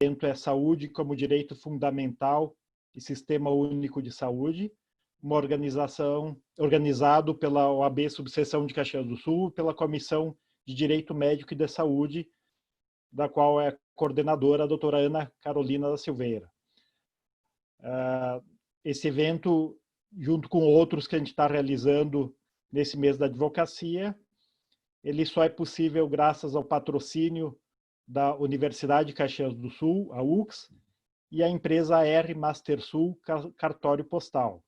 evento é Saúde como Direito Fundamental e Sistema Único de Saúde, uma organização organizado pela OAB Subseção de Caxias do Sul, pela Comissão de Direito Médico e da Saúde, da qual é coordenadora a doutora Ana Carolina da Silveira. Esse evento, junto com outros que a gente está realizando nesse mês da advocacia, ele só é possível graças ao patrocínio da Universidade de Caxias do Sul, a UX, e a empresa R Master Sul Cartório Postal.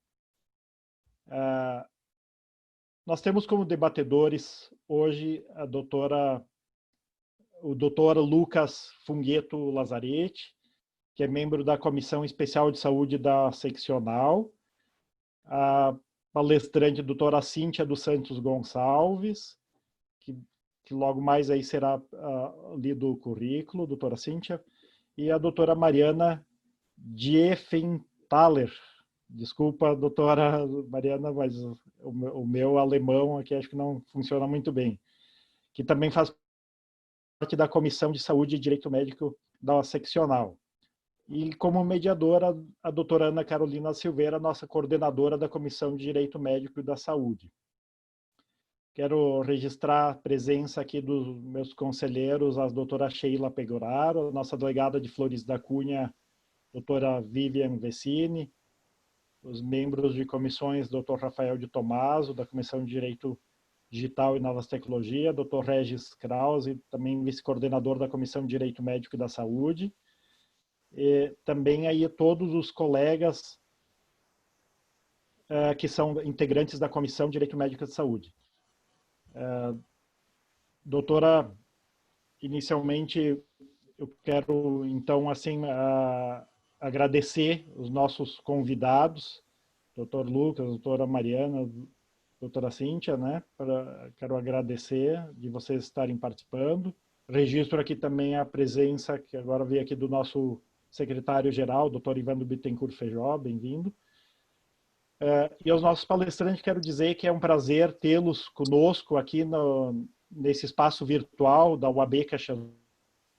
Nós temos como debatedores hoje o doutor Lucas Fungueto Lazzaretti, que é membro da Comissão Especial de Saúde da Seccional, a palestrante doutora Cíntia dos Santos Gonçalves, que logo mais aí será lido o currículo, doutora Cíntia, e a doutora Mariana Diefenthaler. Desculpa, doutora Mariana, mas o meu alemão aqui acho que não funciona muito bem, que também faz parte da Comissão de Saúde e Direito Médico da Seccional. E como mediadora, a doutora Ana Carolina Silveira, nossa coordenadora da Comissão de Direito Médico e da Saúde. Quero registrar a presença aqui dos meus conselheiros, a doutora Sheila Pegoraro, nossa delegada de Flores da Cunha, doutora Vivian Vecini, os membros de comissões, doutor Rafael de Tomaso, da Comissão de Direito Digital e Novas Tecnologias, doutor Regis Krause, também vice-coordenador da Comissão de Direito Médico e da Saúde, e também aí todos os colegas que são integrantes da Comissão de Direito Médico e da Saúde. Doutora, inicialmente eu quero então assim agradecer os nossos convidados, doutor Lucas, doutora Mariana, doutora Cíntia, né? Quero agradecer de vocês estarem participando. Registro aqui também a presença, que agora veio aqui do nosso secretário-geral, doutor Ivandro Bittencourt Feijó, bem-vindo. E aos nossos palestrantes quero dizer que é um prazer tê-los conosco aqui nesse espaço virtual da UAB Caxias do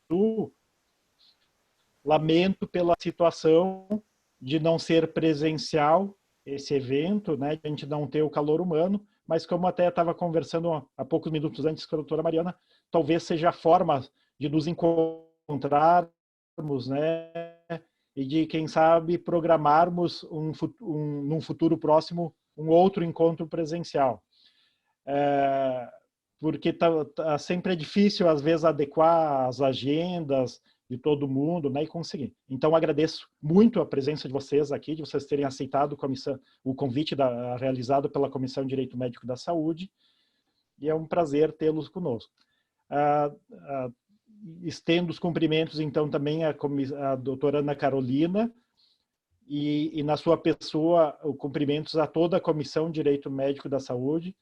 Sul. Lamento pela situação de não ser presencial esse evento, né, de a gente não ter o calor humano, mas como até estava conversando há poucos minutos antes com a doutora Mariana, talvez seja a forma de nos encontrarmos, né, e de, quem sabe, programarmos num futuro próximo um outro encontro presencial. Porque sempre é difícil, às vezes, adequar as agendas de todo mundo, né, e conseguir. Então, agradeço muito a presença de vocês aqui, de vocês terem aceitado o convite realizado pela Comissão de Direito Médico da Saúde, e é um prazer tê-los conosco. Estendo os cumprimentos, então, também à doutora Ana Carolina, e na sua pessoa, cumprimentos a toda a Comissão de Direito Médico da Saúde,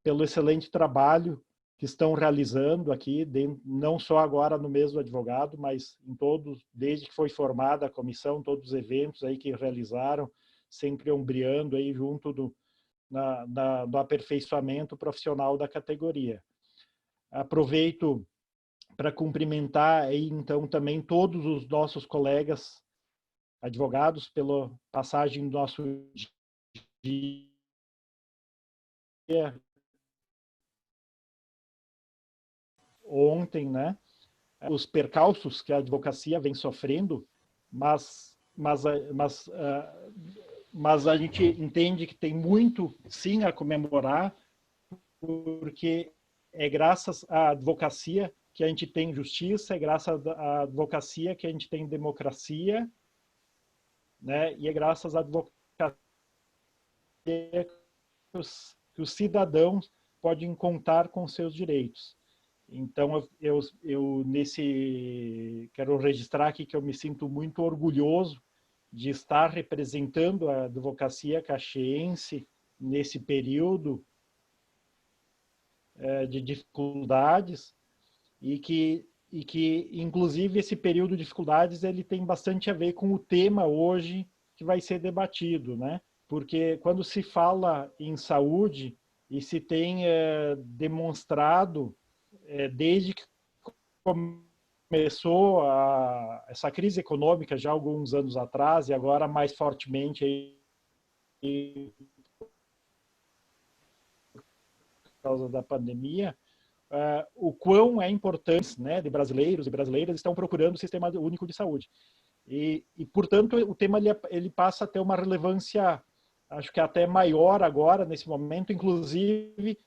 pelo excelente trabalho que estão realizando aqui, não só agora no mês do advogado, mas em todos, desde que foi formada a comissão, todos os eventos aí que realizaram, sempre ombreando aí junto do aperfeiçoamento profissional da categoria. Aproveito para cumprimentar aí, então, também todos os nossos colegas advogados pela passagem do nosso dia ontem, né? Os percalços que a advocacia vem sofrendo, mas a gente entende que tem muito, sim, a comemorar, porque é graças à advocacia que a gente tem justiça, é graças à advocacia que a gente tem democracia, né? E é graças à advocacia que os cidadãos podem contar com seus direitos. Então, eu quero registrar aqui que eu me sinto muito orgulhoso de estar representando a advocacia caxiense nesse período de dificuldades e que, inclusive, esse período de dificuldades ele tem bastante a ver com o tema hoje que vai ser debatido, né? Porque quando se fala em saúde e se tem demonstrado desde que começou essa crise econômica já há alguns anos atrás e agora mais fortemente aí, por causa da pandemia, o quão é importante, né, de brasileiros e brasileiras estão procurando o Sistema Único de Saúde. E portanto, o tema ele passa a ter uma relevância, acho que até maior agora, nesse momento, inclusive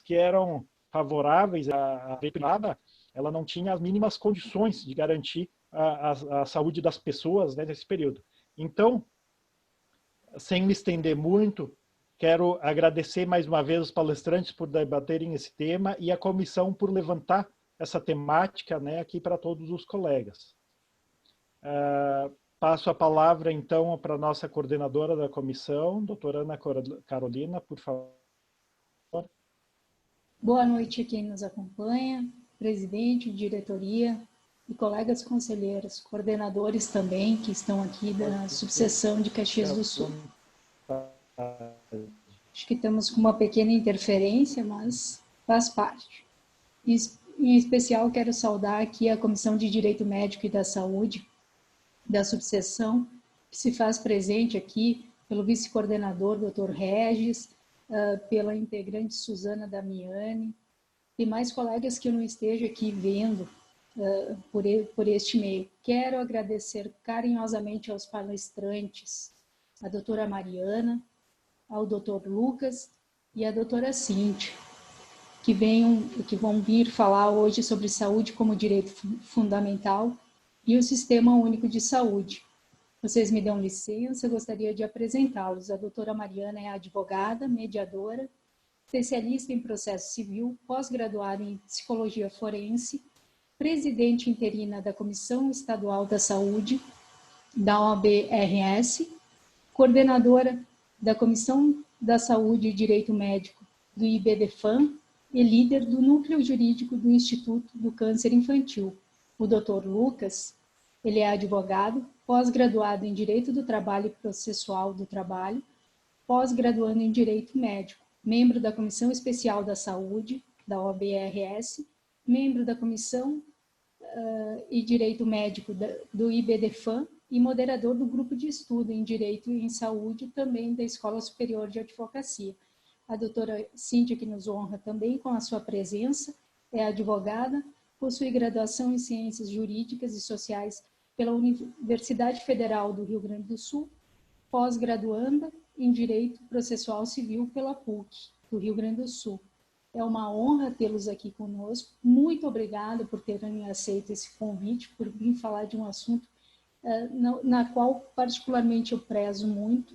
que eram favoráveis à privada, ela não tinha as mínimas condições de garantir a saúde das pessoas, né, nesse período. Então, sem me estender muito, quero agradecer mais uma vez os palestrantes por debaterem esse tema e a comissão por levantar essa temática, né, aqui para todos os colegas. Passo a palavra, então, para a nossa coordenadora da comissão, doutora Ana Carolina, por favor. Boa noite a quem nos acompanha, presidente, diretoria e colegas conselheiros, coordenadores também, que estão aqui da subseção de Caxias do Sul. Acho que estamos com uma pequena interferência, mas faz parte. Em especial, quero saudar aqui a Comissão de Direito Médico e da Saúde, da subseção, que se faz presente aqui pelo vice-coordenador, Dr. Regis, pela integrante Suzana Damiani, e mais colegas que eu não esteja aqui vendo por este meio. Quero agradecer carinhosamente aos palestrantes, a doutora Mariana, ao doutor Lucas e a doutora Cíntia, que vão vir falar hoje sobre saúde como direito fundamental e o Sistema Único de Saúde. Vocês me dão licença, eu gostaria de apresentá-los. A doutora Mariana é advogada, mediadora, especialista em processo civil, pós-graduada em psicologia forense, presidente interina da Comissão Estadual da Saúde, da OAB-RS, coordenadora da Comissão da Saúde e Direito Médico do IBDFAM e líder do Núcleo Jurídico do Instituto do Câncer Infantil. O Dr. Lucas, ele é advogado, pós-graduado em Direito do Trabalho e Processual do Trabalho, pós-graduando em Direito Médico, membro da Comissão Especial da Saúde, da OAB-RS, membro da Comissão e Direito Médico do IBDFAM e moderador do Grupo de Estudo em Direito e em Saúde, também da Escola Superior de Advocacia. A doutora Cíntia, que nos honra também com a sua presença, é advogada, possui graduação em Ciências Jurídicas e Sociais pela Universidade Federal do Rio Grande do Sul, pós-graduanda em Direito Processual Civil pela PUC do Rio Grande do Sul. É uma honra tê-los aqui conosco. Muito obrigada por terem aceito esse convite, por vir falar de um assunto na qual particularmente eu prezo muito.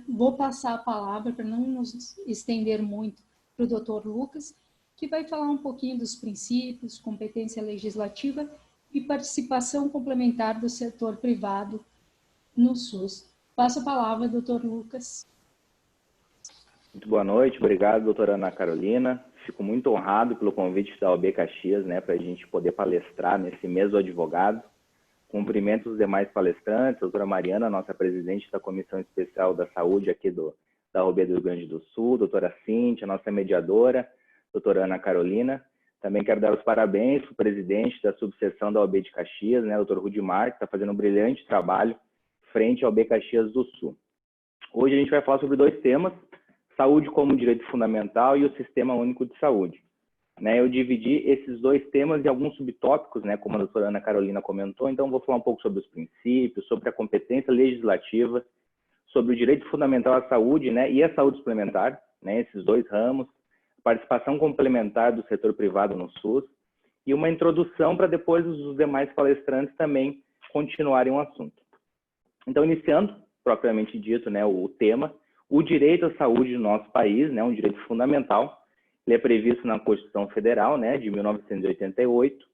Vou passar a palavra, para não nos estender muito, para o Dr. Lucas, que vai falar um pouquinho dos princípios, competência legislativa e participação complementar do setor privado no SUS. Passo a palavra, Dr. Lucas. Muito boa noite, obrigado, doutora Ana Carolina. Fico muito honrado pelo convite da OAB Caxias, para a gente poder palestrar nesse mês do advogado. Cumprimento os demais palestrantes, a doutora Mariana, nossa presidente da Comissão Especial da Saúde aqui da OAB do Rio Grande do Sul, doutora Cíntia, nossa mediadora, doutora Ana Carolina. Também quero dar os parabéns para o presidente da subseção da OAB de Caxias, doutor Rudimar, que está fazendo um brilhante trabalho frente ao OAB Caxias do Sul. Hoje a gente vai falar sobre dois temas, saúde como direito fundamental e o Sistema Único de Saúde. Eu dividi esses dois temas em alguns subtópicos, como a doutora Ana Carolina comentou, então vou falar um pouco sobre os princípios, sobre a competência legislativa, sobre o direito fundamental à saúde e a saúde suplementar, esses dois ramos, participação complementar do setor privado no SUS e uma introdução para depois os demais palestrantes também continuarem o assunto. Então, iniciando, propriamente dito, o tema, o direito à saúde no nosso país, um direito fundamental. Ele é previsto na Constituição Federal, de 1988,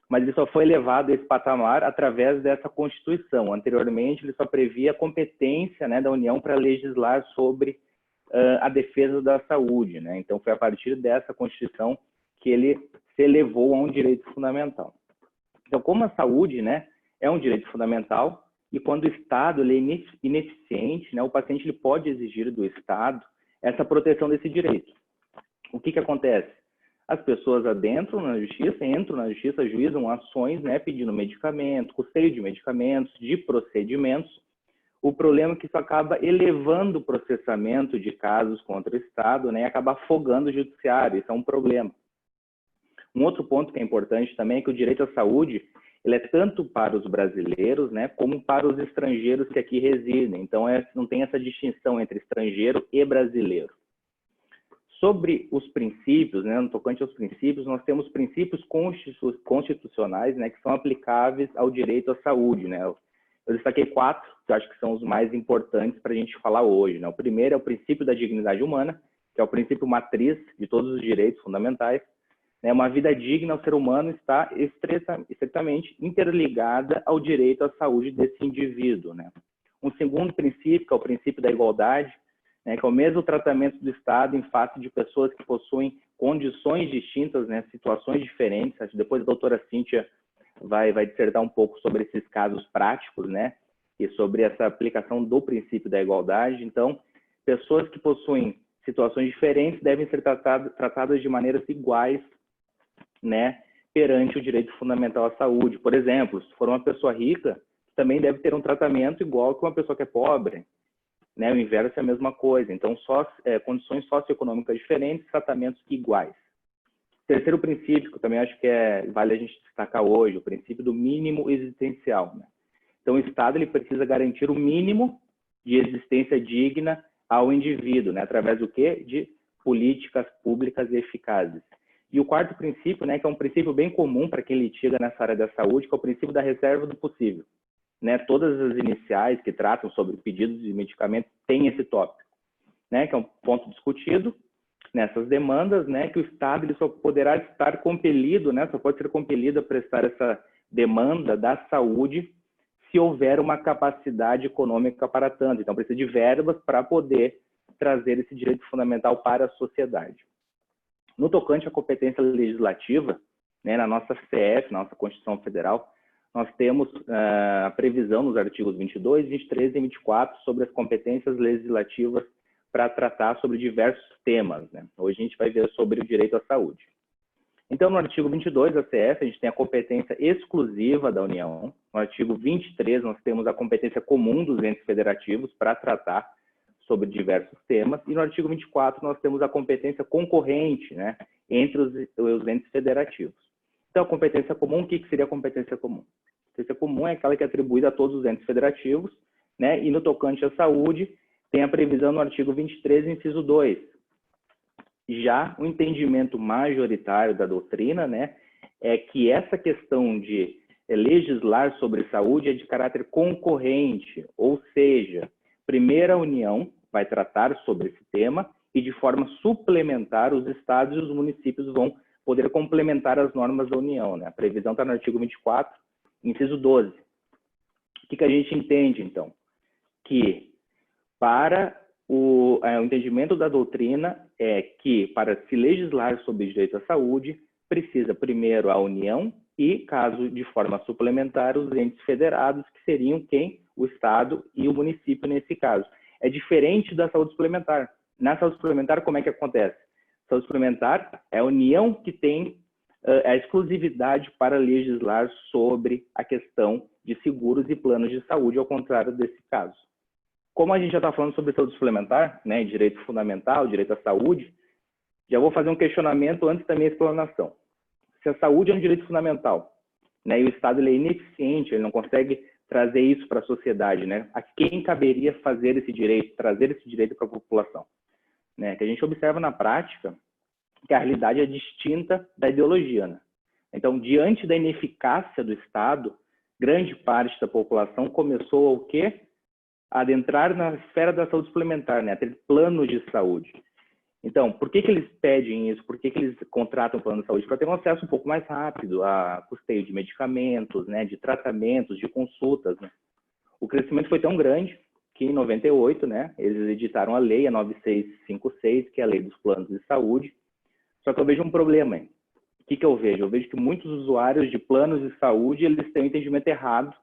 mas ele só foi elevado a esse patamar através dessa Constituição. Anteriormente, ele só previa a competência da União para legislar sobre a defesa da saúde. Então, foi a partir dessa Constituição que ele se elevou a um direito fundamental. Então, como a saúde, né, é um direito fundamental, e quando o Estado ele é ineficiente, né, o paciente ele pode exigir do Estado essa proteção desse direito. O que acontece? As pessoas entram na justiça, ajuizam ações, né, pedindo medicamento, custeio de medicamentos, de procedimentos. O problema é que isso acaba elevando o processamento de casos contra o Estado, né, e acaba afogando o judiciário. Isso é um problema. Um outro ponto que é importante também é que o direito à saúde ele é tanto para os brasileiros, né, como para os estrangeiros que aqui residem. Então, não tem essa distinção entre estrangeiro e brasileiro. Sobre os princípios, né, no tocante aos princípios, nós temos princípios constitucionais, né, que são aplicáveis ao direito à saúde, né. Eu destaquei 4, que eu acho que são os mais importantes para a gente falar hoje, né. O primeiro é o princípio da dignidade humana, que é o princípio matriz de todos os direitos fundamentais. Né, uma vida digna ao ser humano está estritamente interligada ao direito à saúde desse indivíduo, né. Um segundo princípio, que é o princípio da igualdade, né, que é o mesmo tratamento do Estado em face de pessoas que possuem condições distintas, né, situações diferentes. Depois a doutora Cíntia vai dissertar um pouco sobre esses casos práticos, né, e sobre essa aplicação do princípio da igualdade. Então, pessoas que possuem situações diferentes devem ser tratadas de maneiras iguais, né, perante o direito fundamental à saúde. Por exemplo, se for uma pessoa rica, também deve ter um tratamento igual que uma pessoa que é pobre. Né, o inverso é a mesma coisa. Então, condições socioeconômicas diferentes, tratamentos iguais. Terceiro princípio, que eu também acho que vale a gente destacar hoje, o princípio do mínimo existencial. Né? Então, o Estado ele precisa garantir o mínimo de existência digna ao indivíduo, né, através do quê? De políticas públicas eficazes. E o quarto princípio, né, que é um princípio bem comum para quem litiga nessa área da saúde, que é o princípio da reserva do possível. Né, todas as iniciais que tratam sobre pedidos de medicamentos têm esse tópico, né, que é um ponto discutido nessas demandas, né, que o Estado ele só poderá estar compelido, né, só pode ser compelido a prestar essa demanda da saúde se houver uma capacidade econômica para tanto. Então, precisa de verbas para poder trazer esse direito fundamental para a sociedade. No tocante à competência legislativa, né, na nossa CF, na nossa Constituição Federal, nós temos a previsão nos artigos 22, 23 e 24 sobre as competências legislativas para tratar sobre diversos temas. Né? Hoje a gente vai ver sobre o direito à saúde. Então, no artigo 22 da CF, a gente tem a competência exclusiva da União. No artigo 23, nós temos a competência comum dos entes federativos para tratar sobre diversos temas. E no artigo 24, nós temos a competência concorrente, né, entre os entes federativos. Então, a competência comum, o que seria a competência comum? A competência comum é aquela que é atribuída a todos os entes federativos, né? E no tocante à saúde, tem a previsão no artigo 23, inciso 2. Já o entendimento majoritário da doutrina, né, é que essa questão de legislar sobre saúde é de caráter concorrente, ou seja, primeiro a União vai tratar sobre esse tema e de forma suplementar os estados e os municípios vão poder complementar as normas da União. Né? A previsão está no artigo 24, inciso 12. O que a gente entende, então? Que para o entendimento da doutrina é que, para se legislar sobre direito à saúde, precisa primeiro a União e, caso de forma suplementar, os entes federados, que seriam quem? O Estado e o município nesse caso. É diferente da saúde suplementar. Na saúde suplementar, como é que acontece? A saúde suplementar é a União que tem a exclusividade para legislar sobre a questão de seguros e planos de saúde, ao contrário desse caso. Como a gente já está falando sobre saúde suplementar, né, direito fundamental, direito à saúde, já vou fazer um questionamento antes da minha explanação. Se a saúde é um direito fundamental, né, e o Estado ele é ineficiente, ele não consegue trazer isso para a sociedade, né, a quem caberia fazer esse direito, trazer esse direito para a população? Né, que a gente observa na prática que a realidade é distinta da ideologia. Né? Então, diante da ineficácia do Estado, grande parte da população começou o quê? A adentrar na esfera da saúde suplementar, né? A ter planos de saúde. Então, por que eles pedem isso? Por que eles contratam plano de saúde? Para ter um acesso um pouco mais rápido a custeio de medicamentos, né? De tratamentos, de consultas. Né? O crescimento foi tão grande que em 98, né, eles editaram a lei, a 9656, que é a lei dos planos de saúde. Só que eu vejo um problema aí. que eu vejo? Eu vejo que muitos usuários de planos de saúde, eles têm um entendimento errado,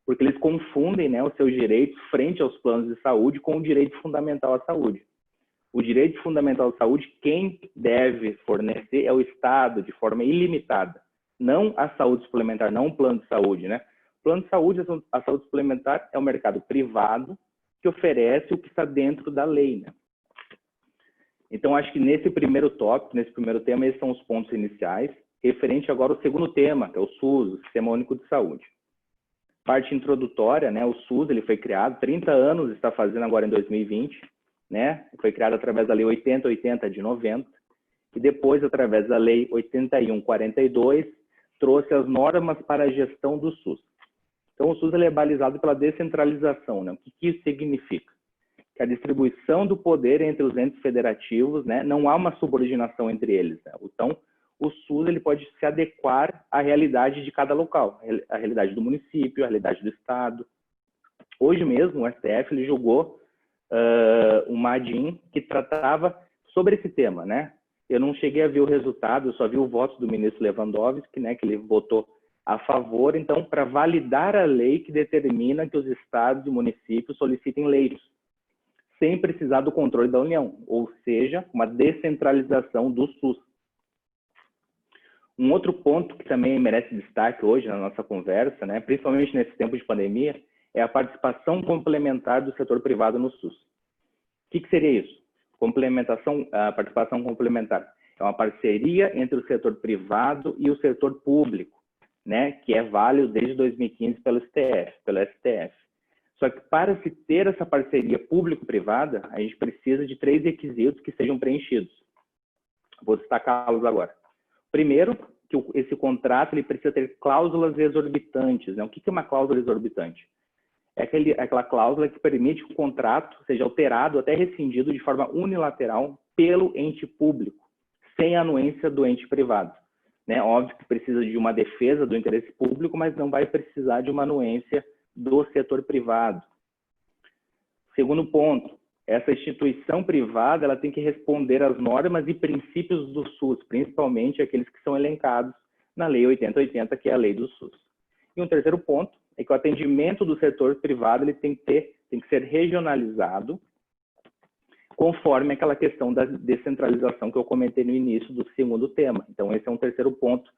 porque eles confundem, né, os seus direitos frente aos planos de saúde com o direito fundamental à saúde. O direito fundamental à saúde, quem deve fornecer é o Estado, de forma ilimitada, não a saúde suplementar, não o plano de saúde, né? O plano de saúde, a saúde suplementar é o mercado privado que oferece o que está dentro da lei, né? Então, acho que nesse primeiro tópico, nesse primeiro tema, esses são os pontos iniciais. Referente agora ao segundo tema, que é o SUS, o Sistema Único de Saúde. Parte introdutória, né? O SUS, ele foi criado, 30 anos está fazendo agora em 2020, né? Foi criado através da Lei 8080 de 90, e depois, através da Lei 8142, trouxe as normas para a gestão do SUS. Então, o SUS ele é balizado pela descentralização, né? O que isso significa? Que a distribuição do poder entre os entes federativos, né? Não há uma subordinação entre eles, né? Então, o SUS ele pode se adequar à realidade de cada local, à realidade do município, à realidade do estado. Hoje mesmo, o STF ele julgou uma ADIM que tratava sobre esse tema, né? Eu não cheguei a ver o resultado, eu só vi o voto do ministro Lewandowski, né, que ele votou a favor, então, para validar a lei que determina que os estados e municípios solicitem leitos, sem precisar do controle da União, ou seja, uma descentralização do SUS. Um outro ponto que também merece destaque hoje na nossa conversa, né, principalmente nesse tempo de pandemia, é a participação complementar do setor privado no SUS. O que seria isso? A participação complementar é uma parceria entre o setor privado e o setor público, né, que é válido desde 2015 pelo STF. Só que para se ter essa parceria público-privada, a gente precisa de 3 requisitos que sejam preenchidos. Vou destacá-los agora. Primeiro, que esse contrato ele precisa ter cláusulas exorbitantes, né? O que é uma cláusula exorbitante? É aquela cláusula que permite que o contrato seja alterado, até rescindido de forma unilateral pelo ente público, sem anuência do ente privado. Né? Óbvio que precisa de uma defesa do interesse público, mas não vai precisar de uma anuência do setor privado. Segundo ponto, essa instituição privada ela tem que responder às normas e princípios do SUS, principalmente aqueles que são elencados na Lei 8080, que é a lei do SUS. E um terceiro ponto é que o atendimento do setor privado ele tem que ser regionalizado, conforme aquela questão da descentralização que eu comentei no início do segundo tema. Então, esse é um terceiro ponto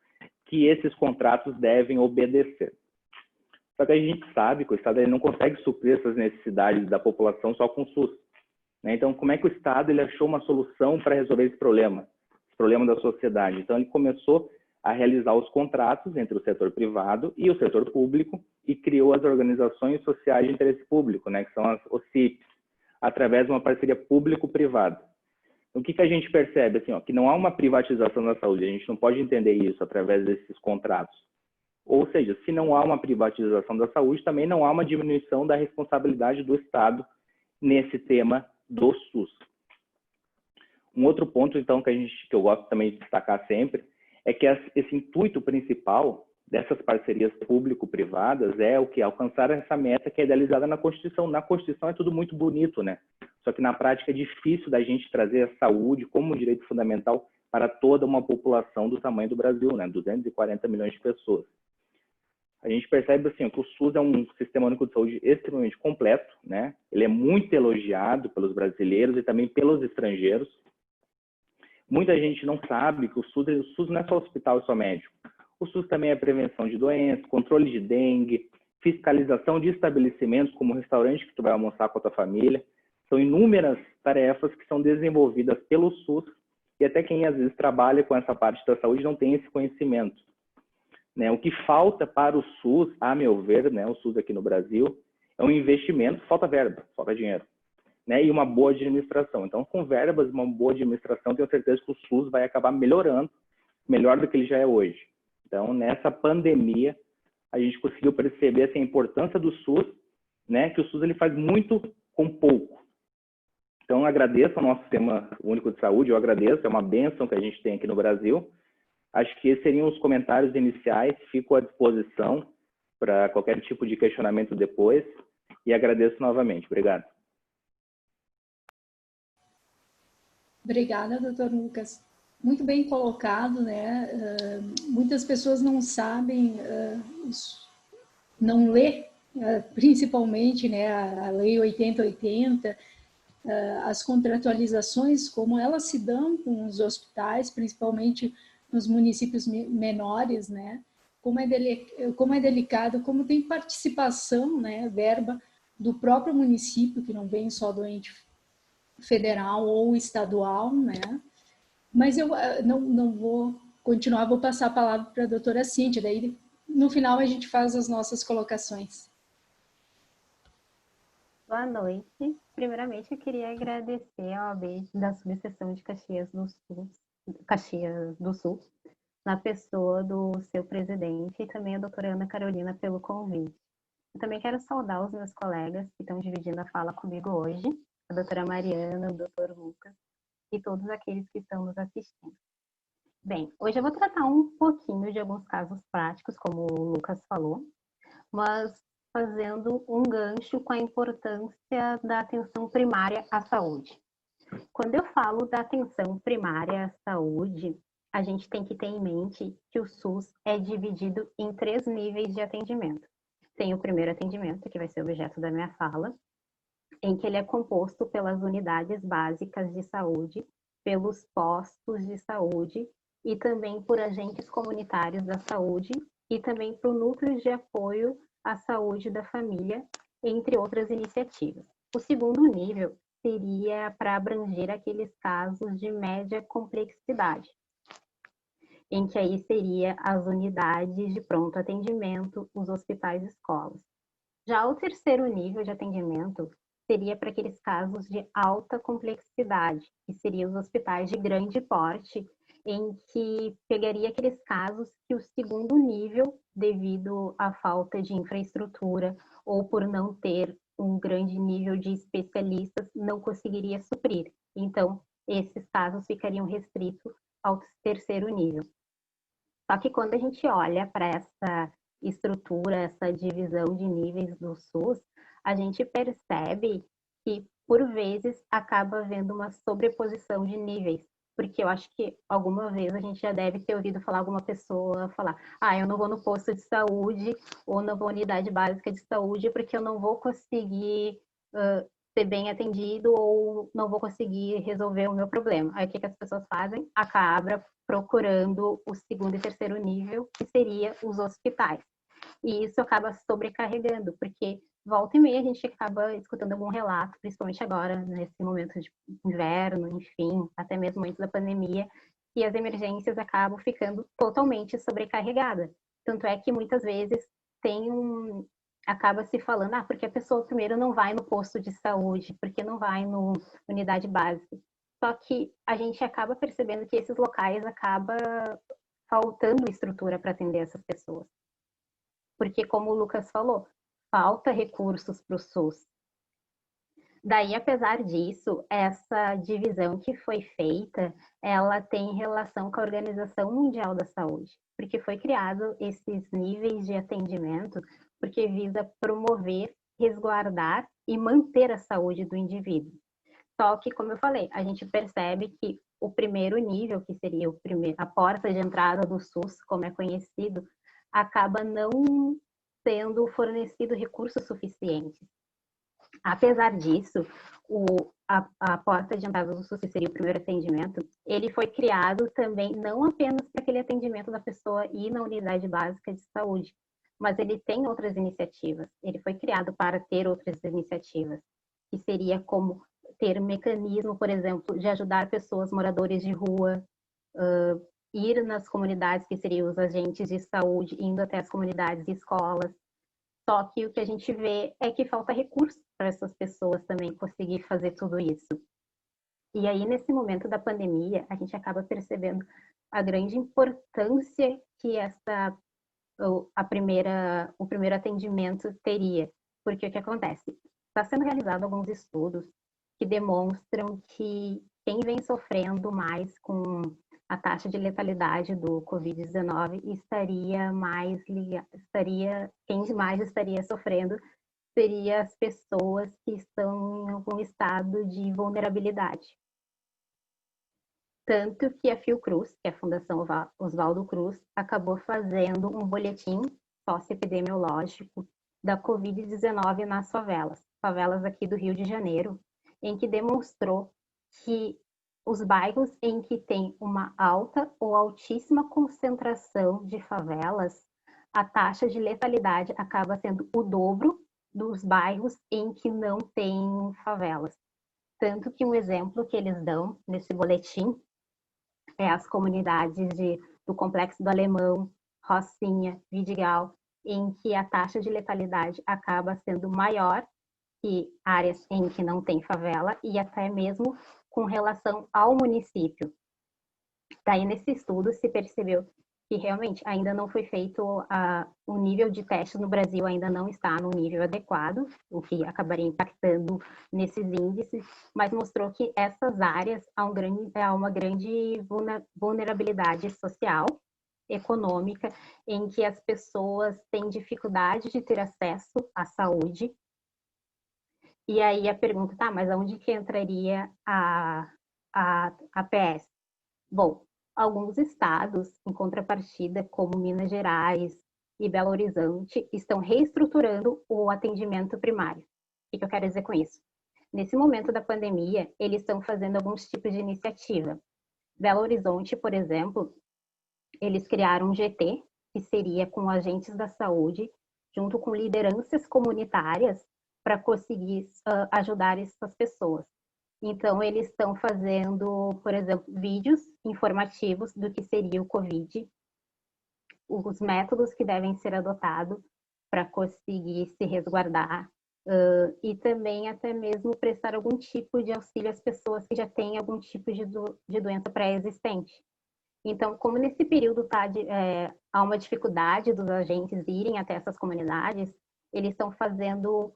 que esses contratos devem obedecer. Só que a gente sabe que o Estado ele não consegue suprir essas necessidades da população só com o SUS. Né? Então, como é que o Estado ele achou uma solução para resolver esse problema da sociedade? Então, ele começou a realizar os contratos entre o setor privado e o setor público e criou as organizações sociais de interesse público, né, que são as OCIPs, através de uma parceria público-privada. O que a gente percebe? Assim, ó, que não há uma privatização da saúde, a gente não pode entender isso através desses contratos. Ou seja, se não há uma privatização da saúde, também não há uma diminuição da responsabilidade do Estado nesse tema do SUS. Um outro ponto, então, que eu gosto também de destacar sempre, é que esse intuito principal dessas parcerias público-privadas é o que? Alcançar essa meta que é idealizada na Constituição. Na Constituição é tudo muito bonito, né? Só que na prática é difícil da gente trazer a saúde como um direito fundamental para toda uma população do tamanho do Brasil, né? 240 milhões de pessoas. A gente percebe assim, que o SUS é um sistema único de saúde extremamente completo, né? Ele é muito elogiado pelos brasileiros e também pelos estrangeiros. Muita gente não sabe que o SUS não é só hospital e só médico. O SUS também é prevenção de doenças, controle de dengue, fiscalização de estabelecimentos como o restaurante que tu vai almoçar com a tua família. São inúmeras tarefas que são desenvolvidas pelo SUS e até quem às vezes trabalha com essa parte da saúde não tem esse conhecimento. Né? O que falta para o SUS, a meu ver, né, o SUS aqui no Brasil, é um investimento, falta verba, falta dinheiro. Né, e uma boa administração. Então, com verbas, uma boa administração, tenho certeza que o SUS vai acabar melhorando, melhor do que ele já é hoje. Então, nessa pandemia, a gente conseguiu perceber assim, a importância do SUS, né, que o SUS ele faz muito com pouco. Então, agradeço ao nosso Sistema Único de Saúde, eu agradeço, é uma bênção que a gente tem aqui no Brasil. Acho que esses seriam os comentários iniciais, fico à disposição para qualquer tipo de questionamento depois, e agradeço novamente. Obrigado. Obrigada, doutor Lucas. muito bem colocado, né? Muitas pessoas não sabem, não lê, principalmente, né, a Lei 8080, as contratualizações, como elas se dão com os hospitais, principalmente nos municípios menores, né? Como é delicado, como tem participação, né, verba do próprio município, que não vem só do ente federal ou estadual, né? Mas eu não vou continuar, vou passar a palavra para a doutora Cíntia, daí no final a gente faz as nossas colocações. Boa noite. Primeiramente, eu queria agradecer a OAB da subseção de Caxias do Sul, na pessoa do seu presidente e também a doutora Ana Carolina pelo convite. Eu também quero saudar os meus colegas que estão dividindo a fala comigo hoje, a doutora Mariana, o doutor Lucas e todos aqueles que estão nos assistindo. Bem, hoje eu vou tratar um pouquinho de alguns casos práticos, como o Lucas falou, mas fazendo um gancho com a importância da atenção primária à saúde. Quando eu falo da atenção primária à saúde, a gente tem que ter em mente que o SUS é dividido em 3 níveis de atendimento. Tem o primeiro atendimento, que vai ser o objeto da minha fala, em que ele é composto pelas unidades básicas de saúde, pelos postos de saúde e também por agentes comunitários da saúde e também por núcleos de apoio à saúde da família, entre outras iniciativas. O segundo nível seria para abranger aqueles casos de média complexidade, em que aí seria as unidades de pronto atendimento, os hospitais e escolas. Já o terceiro nível de atendimento seria para aqueles casos de alta complexidade, que seriam os hospitais de grande porte, em que pegaria aqueles casos que o segundo nível, devido à falta de infraestrutura ou por não ter um grande nível de especialistas, não conseguiria suprir. Então, esses casos ficariam restritos ao terceiro nível. Só que quando a gente olha para essa estrutura, essa divisão de níveis do SUS, a gente percebe que, por vezes, acaba havendo uma sobreposição de níveis. Porque eu acho que alguma vez a gente já deve ter ouvido falar alguma pessoa falar: eu não vou no posto de saúde ou não vou à unidade básica de saúde porque eu não vou conseguir ser bem atendido ou não vou conseguir resolver o meu problema. Aí o que as pessoas fazem? Acaba procurando o segundo e terceiro nível, que seria os hospitais. E isso acaba sobrecarregando, porque volta e meia a gente acaba escutando algum relato, principalmente agora, nesse momento de inverno, enfim, até mesmo antes da pandemia, que as emergências acabam ficando totalmente sobrecarregadas. Tanto é que muitas vezes acaba se falando, porque a pessoa primeiro não vai no posto de saúde, porque não vai na unidade básica. Só que a gente acaba percebendo que esses locais acaba faltando estrutura para atender essas pessoas. Porque, como o Lucas falou, falta recursos para o SUS. Daí, apesar disso, essa divisão que foi feita, ela tem relação com a Organização Mundial da Saúde, porque foi criado esses níveis de atendimento porque visa promover, resguardar e manter a saúde do indivíduo. Só que, como eu falei, a gente percebe que o primeiro nível, que seria a porta de entrada do SUS, como é conhecido, acaba não sendo fornecido recursos suficientes. Apesar disso, a porta de entrada do SUS, que seria o primeiro atendimento, ele foi criado também não apenas para aquele atendimento da pessoa ir na unidade básica de saúde, mas ele tem outras iniciativas. Ele foi criado para ter outras iniciativas, que seria como ter um mecanismo, por exemplo, de ajudar pessoas moradores de rua, ir nas comunidades, que seriam os agentes de saúde, indo até as comunidades e escolas. Só que o que a gente vê é que falta recurso para essas pessoas também conseguir fazer tudo isso. E aí, nesse momento da pandemia, a gente acaba percebendo a grande importância que o primeiro atendimento teria. Porque o que acontece? Está sendo realizado alguns estudos que demonstram que quem vem sofrendo mais com a taxa de letalidade do Covid-19 quem mais estaria sofrendo seria as pessoas que estão em algum estado de vulnerabilidade. Tanto que a Fiocruz, que é a Fundação Oswaldo Cruz, acabou fazendo um boletim socioepidemiológico da Covid-19 nas favelas aqui do Rio de Janeiro, em que demonstrou que os bairros em que tem uma alta ou altíssima concentração de favelas, a taxa de letalidade acaba sendo o dobro dos bairros em que não tem favelas. Tanto que um exemplo que eles dão nesse boletim é as comunidades do Complexo do Alemão, Rocinha, Vidigal, em que a taxa de letalidade acaba sendo maior que áreas em que não tem favela e até mesmo com relação ao município. Daí, nesse estudo, se percebeu que realmente ainda não foi feito o nível de testes no Brasil ainda não está no nível adequado, o que acabaria impactando nesses índices, mas mostrou que essas áreas há uma grande vulnerabilidade social, econômica, em que as pessoas têm dificuldade de ter acesso à saúde. E aí a pergunta, tá, mas aonde que entraria a PS? Bom, alguns estados, em contrapartida, como Minas Gerais e Belo Horizonte, estão reestruturando o atendimento primário. O que eu quero dizer com isso? Nesse momento da pandemia, eles estão fazendo alguns tipos de iniciativa. Belo Horizonte, por exemplo, eles criaram um GT, que seria com agentes da saúde, junto com lideranças comunitárias, para conseguir ajudar essas pessoas. Então, eles estão fazendo, por exemplo, vídeos informativos do que seria o Covid, os métodos que devem ser adotados para conseguir se resguardar, e também até mesmo prestar algum tipo de auxílio às pessoas que já têm algum tipo de doença pré-existente. Então, como nesse período há uma dificuldade dos agentes irem até essas comunidades, eles estão fazendo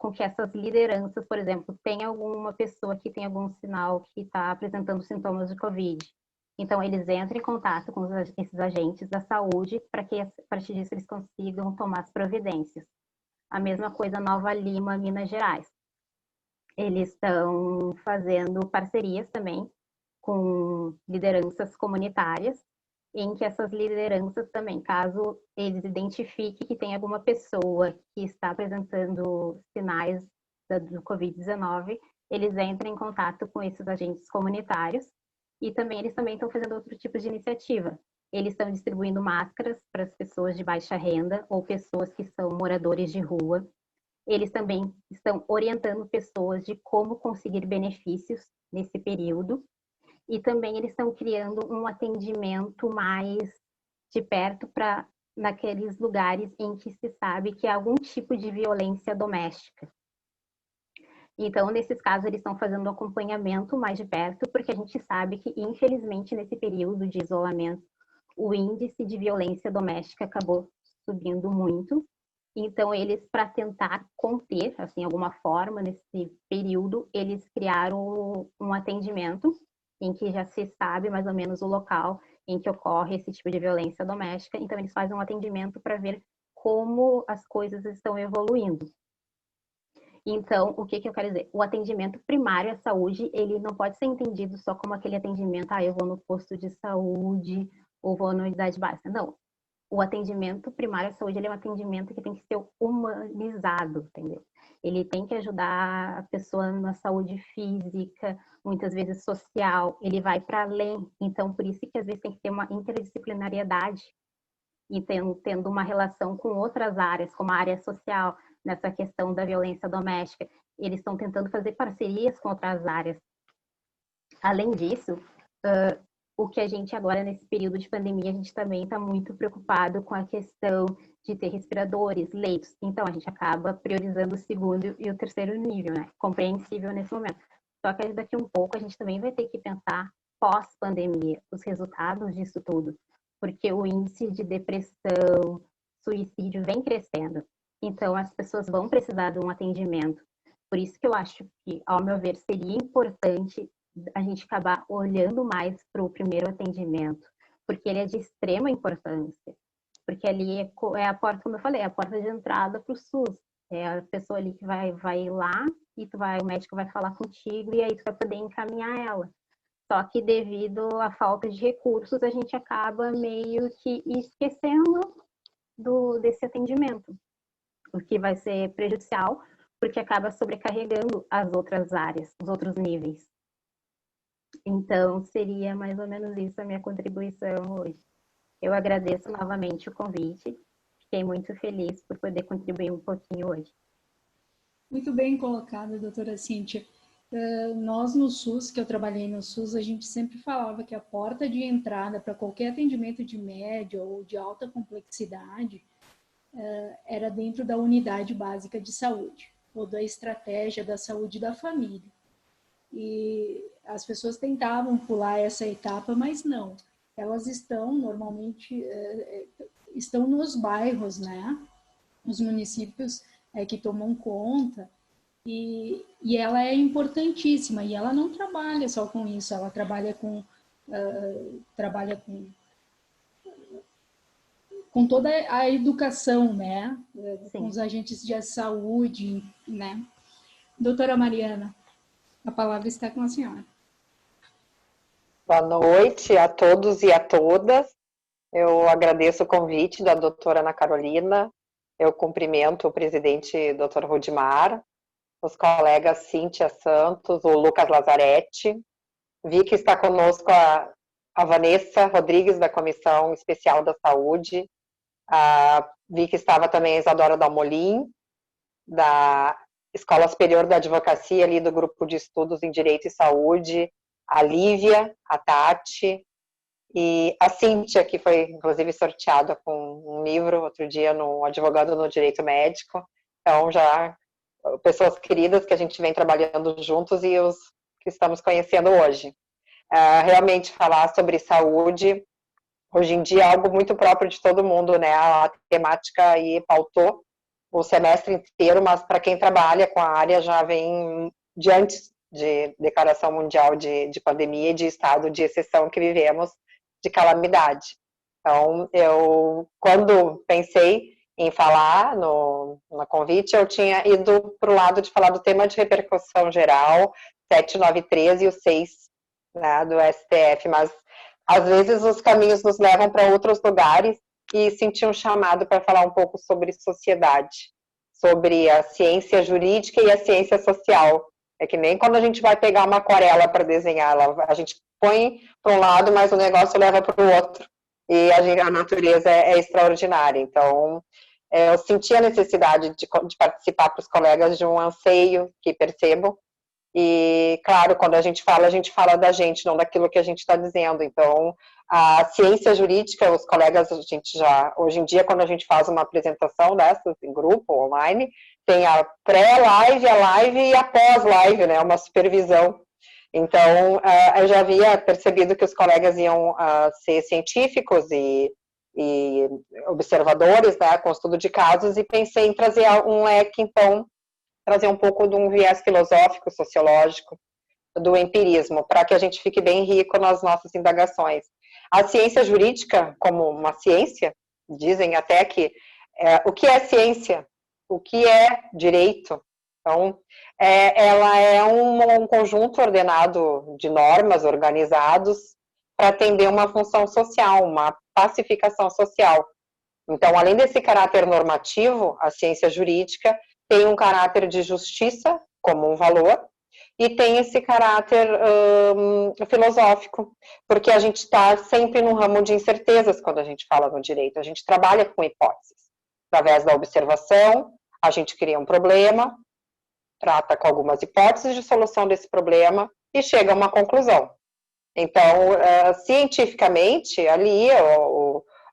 com que essas lideranças, por exemplo, tenha alguma pessoa que tem algum sinal que está apresentando sintomas de Covid. Então, eles entram em contato com esses agentes da saúde para que, a partir disso, eles consigam tomar as providências. A mesma coisa Nova Lima, Minas Gerais. Eles estão fazendo parcerias também com lideranças comunitárias, em que essas lideranças também, caso eles identifiquem que tem alguma pessoa que está apresentando sinais do Covid-19, eles entram em contato com esses agentes comunitários e também eles também estão fazendo outro tipo de iniciativa. Eles estão distribuindo máscaras para as pessoas de baixa renda ou pessoas que são moradores de rua. Eles também estão orientando pessoas de como conseguir benefícios nesse período. E também eles estão criando um atendimento mais de perto para naqueles lugares em que se sabe que há algum tipo de violência doméstica. Então, nesses casos, eles estão fazendo um acompanhamento mais de perto, porque a gente sabe que, infelizmente, nesse período de isolamento, o índice de violência doméstica acabou subindo muito. Então, eles, para tentar conter, assim, alguma forma, nesse período, eles criaram um atendimento em que já se sabe mais ou menos o local em que ocorre esse tipo de violência doméstica. Então, eles fazem um atendimento para ver como as coisas estão evoluindo. Então, o que eu quero dizer? O atendimento primário à saúde, ele não pode ser entendido só como aquele atendimento, eu vou no posto de saúde ou vou na unidade básica. Não. O atendimento primário à saúde, ele é um atendimento que tem que ser humanizado, entendeu? Ele tem que ajudar a pessoa na saúde física, muitas vezes social, ele vai para além. Então, por isso que às vezes tem que ter uma interdisciplinariedade e tendo uma relação com outras áreas, como a área social, nessa questão da violência doméstica. Eles estão tentando fazer parcerias com outras áreas. Além disso, o que a gente agora, nesse período de pandemia, a gente também está muito preocupado com a questão de ter respiradores, leitos. Então, a gente acaba priorizando o segundo e o terceiro nível, né? Compreensível nesse momento. Só que daqui um pouco a gente também vai ter que pensar pós-pandemia, os resultados disso tudo. Porque o índice de depressão, suicídio vem crescendo. Então, as pessoas vão precisar de um atendimento. Por isso que eu acho que, ao meu ver, seria importante a gente acabar olhando mais para o primeiro atendimento, porque ele é de extrema importância, porque ali é a porta, como eu falei, é a porta de entrada para o SUS, é a pessoa ali que vai lá e o médico vai falar contigo e aí tu vai poder encaminhar ela. Só que devido à falta de recursos, a gente acaba meio que esquecendo desse atendimento, o que vai ser prejudicial, porque acaba sobrecarregando as outras áreas, os outros níveis. Então, seria mais ou menos isso a minha contribuição hoje. Eu agradeço novamente o convite, fiquei muito feliz por poder contribuir um pouquinho hoje. Muito bem colocado, doutora Cíntia. Nós no SUS, que eu trabalhei no SUS, a gente sempre falava que a porta de entrada para qualquer atendimento de média ou de alta complexidade era dentro da unidade básica de saúde, ou da estratégia da saúde da família. E as pessoas tentavam pular essa etapa, mas não. Elas estão, normalmente, estão nos bairros, né? Os municípios que tomam conta, e ela é importantíssima, e ela não trabalha só com isso, ela trabalha com toda a educação, né? Sim. Com os agentes de saúde, né? Doutora Mariana, a palavra está com a senhora. Boa noite a todos e a todas. Eu agradeço o convite da doutora Ana Carolina. Eu cumprimento o presidente Dr. Rudimar, os colegas Cíntia Santos, o Lucas Lazzaretti. Vi que está conosco a Vanessa Rodrigues, da Comissão Especial da Saúde. Vi que estava também a Isadora Dalmolin, da Escola Superior da Advocacia, ali do Grupo de Estudos em Direito e Saúde, a Lívia, a Tati, e a Cíntia, que foi, inclusive, sorteada com um livro, outro dia, no Advogado no Direito Médico. Então, já pessoas queridas que a gente vem trabalhando juntos e os que estamos conhecendo hoje. Realmente, falar sobre saúde, hoje em dia, é algo muito próprio de todo mundo, né? A temática aí pautou o semestre inteiro, mas para quem trabalha com a área já vem de antes de Declaração Mundial de Pandemia e de estado de exceção que vivemos, de calamidade. Então, eu, quando pensei em falar no convite, eu tinha ido para o lado de falar do tema de repercussão geral, 793 e o 6, né, do STF, mas às vezes os caminhos nos levam para outros lugares e senti um chamado para falar um pouco sobre sociedade, sobre a ciência jurídica e a ciência social. É que nem quando a gente vai pegar uma aquarela para desenhar, a gente põe para um lado, mas o negócio leva para o outro. E a natureza é extraordinária. Então, eu senti a necessidade de participar para os colegas de um anseio que percebo. E, claro, quando a gente fala da gente, não daquilo que a gente está dizendo. Então, a ciência jurídica, os colegas, a gente já, hoje em dia, quando a gente faz uma apresentação dessas em grupo, online, tem a pré-live, a live e a pós-live, né, uma supervisão. Então, eu já havia percebido que os colegas iam ser científicos e observadores, né, com estudo de casos, e pensei em trazer um leque, então, trazer um pouco de um viés filosófico, sociológico, do empirismo, para que a gente fique bem rico nas nossas indagações. A ciência jurídica, como uma ciência, dizem até que o que é ciência? O que é direito? Então, ela é um conjunto ordenado de normas, organizados, para atender uma função social, uma pacificação social. Então, além desse caráter normativo, a ciência jurídica tem um caráter de justiça como um valor e tem esse caráter filosófico, porque a gente está sempre num ramo de incertezas quando a gente fala no direito. A gente trabalha com hipóteses. Através da observação, a gente cria um problema, trata com algumas hipóteses de solução desse problema e chega a uma conclusão. Então, cientificamente, ali,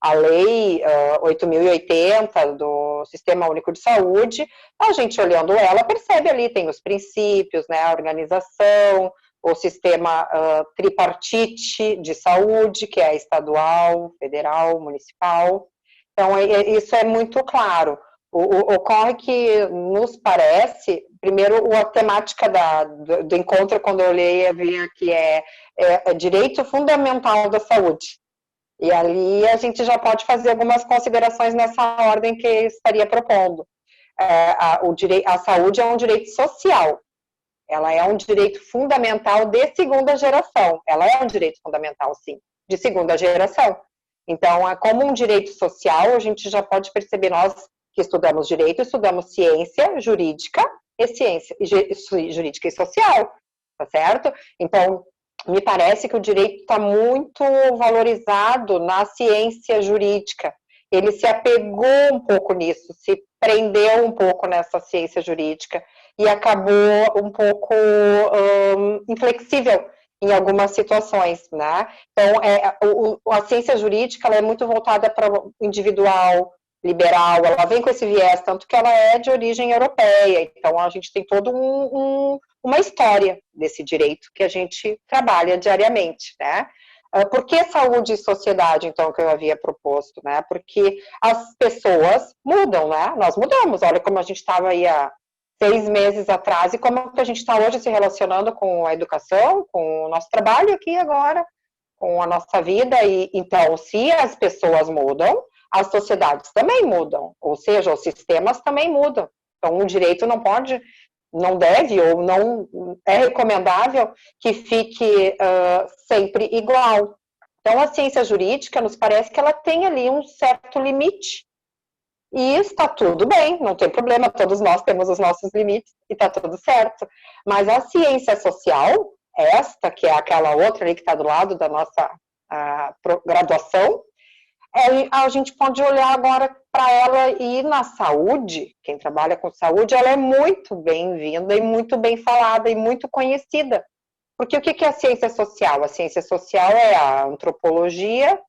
a Lei 8.080 do Sistema Único de Saúde, a gente olhando ela percebe ali, tem os princípios, né, a organização, o sistema tripartite de saúde, que é estadual, federal, municipal. Então, isso é muito claro. Ocorre que nos parece, primeiro, a temática do encontro, quando eu olhei, eu vi que é direito fundamental da saúde. E ali a gente já pode fazer algumas considerações nessa ordem que estaria propondo. A saúde é um direito social. Ela é um direito fundamental de segunda geração. Ela é um direito fundamental, sim, de segunda geração. Então, como um direito social, a gente já pode perceber, nós que estudamos direito, estudamos ciência jurídica e social, tá certo? Então, me parece que o direito está muito valorizado na ciência jurídica. Ele se apegou um pouco nisso, se prendeu um pouco nessa ciência jurídica e acabou um pouco inflexível em algumas situações, né? Então, a ciência jurídica ela é muito voltada para o individual, liberal, ela vem com esse viés, tanto que ela é de origem europeia, então a gente tem toda uma história desse direito que a gente trabalha diariamente, né? Por que saúde e sociedade, então, que eu havia proposto, né? Porque as pessoas mudam, né? Nós mudamos, olha como a gente estava aí há 6 meses atrás e como que a gente está hoje se relacionando com a educação, com o nosso trabalho aqui agora, com a nossa vida, e então, se as pessoas mudam, as sociedades também mudam, ou seja, os sistemas também mudam. Então, o direito não deve ou não é recomendável que fique sempre igual. Então, a ciência jurídica nos parece que ela tem ali um certo limite. E está tudo bem, não tem problema, todos nós temos os nossos limites e está tudo certo. Mas a ciência social, esta, que é aquela outra ali que está do lado da nossa graduação, a gente pode olhar agora para ela, e na saúde, quem trabalha com saúde, ela é muito bem-vinda e muito bem falada e muito conhecida. Porque o que é a ciência social? A ciência social é a antropologia,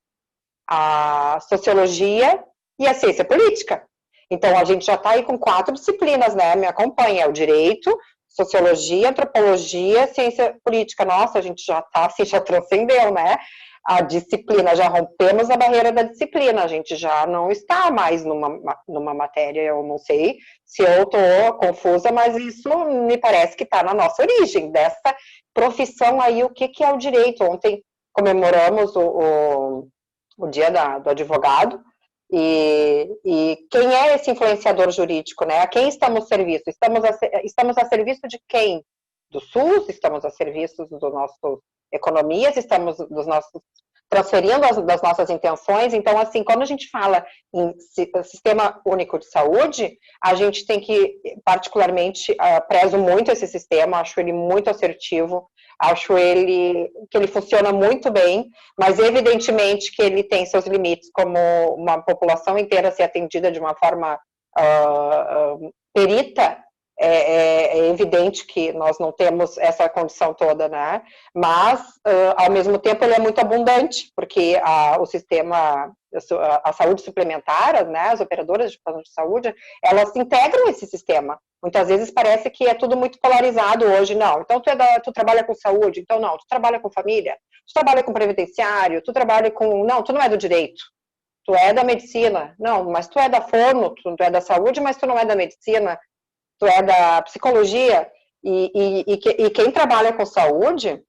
a sociologia e a ciência política. Então, a gente já está aí com 4 disciplinas, né? Me acompanha, é o direito, sociologia, antropologia, ciência política. Nossa, a gente já está, assim, já transcendeu, né? A disciplina, já rompemos a barreira da disciplina, a gente já não está mais numa matéria, eu não sei se eu estou confusa, mas isso me parece que está na nossa origem, dessa profissão aí, o que é o direito. Ontem comemoramos o dia do advogado, e quem é esse influenciador jurídico, né? A quem estamos a serviço? Estamos a serviço de quem? Do SUS, estamos a serviço do nosso economias, estamos transferindo das nossas intenções. Então, assim, quando a gente fala em Sistema Único de Saúde, a gente tem que, particularmente, prezo muito esse sistema, acho ele muito assertivo, acho que ele funciona muito bem, mas evidentemente que ele tem seus limites, como uma população inteira ser atendida de uma forma perita. É evidente que nós não temos essa condição toda, né? Mas, ao mesmo tempo, ele é muito abundante, porque o sistema, a saúde suplementar, né, as operadoras de plano de saúde, elas integram esse sistema. Muitas vezes parece que é tudo muito polarizado hoje. Não, então tu trabalha com saúde, então não, tu trabalha com família, tu trabalha com previdenciário, tu trabalha com... Não, tu não é do direito, tu é da medicina. Não, mas tu é da fono, tu é da saúde, mas tu não é da medicina. Tu é da psicologia, e quem trabalha com saúde,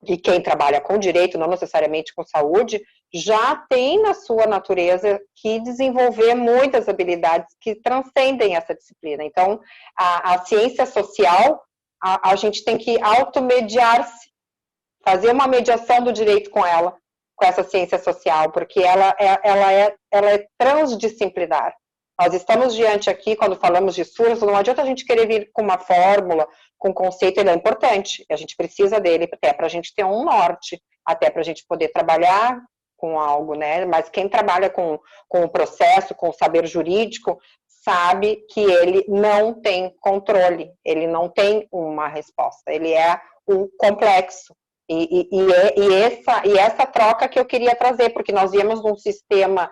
e quem trabalha com direito, não necessariamente com saúde, já tem na sua natureza que desenvolver muitas habilidades que transcendem essa disciplina. Então, a ciência social, a gente tem que automediar-se, fazer uma mediação do direito com ela, com essa ciência social, porque ela é transdisciplinar. Nós estamos diante aqui, quando falamos de SUS, não adianta a gente querer vir com uma fórmula, com um conceito, ele é importante, a gente precisa dele até para a gente ter um norte, até para a gente poder trabalhar com algo, né? Mas quem trabalha com o processo, com o saber jurídico, sabe que ele não tem controle, ele não tem uma resposta, ele é um complexo. E essa troca que eu queria trazer, porque nós viemos num sistema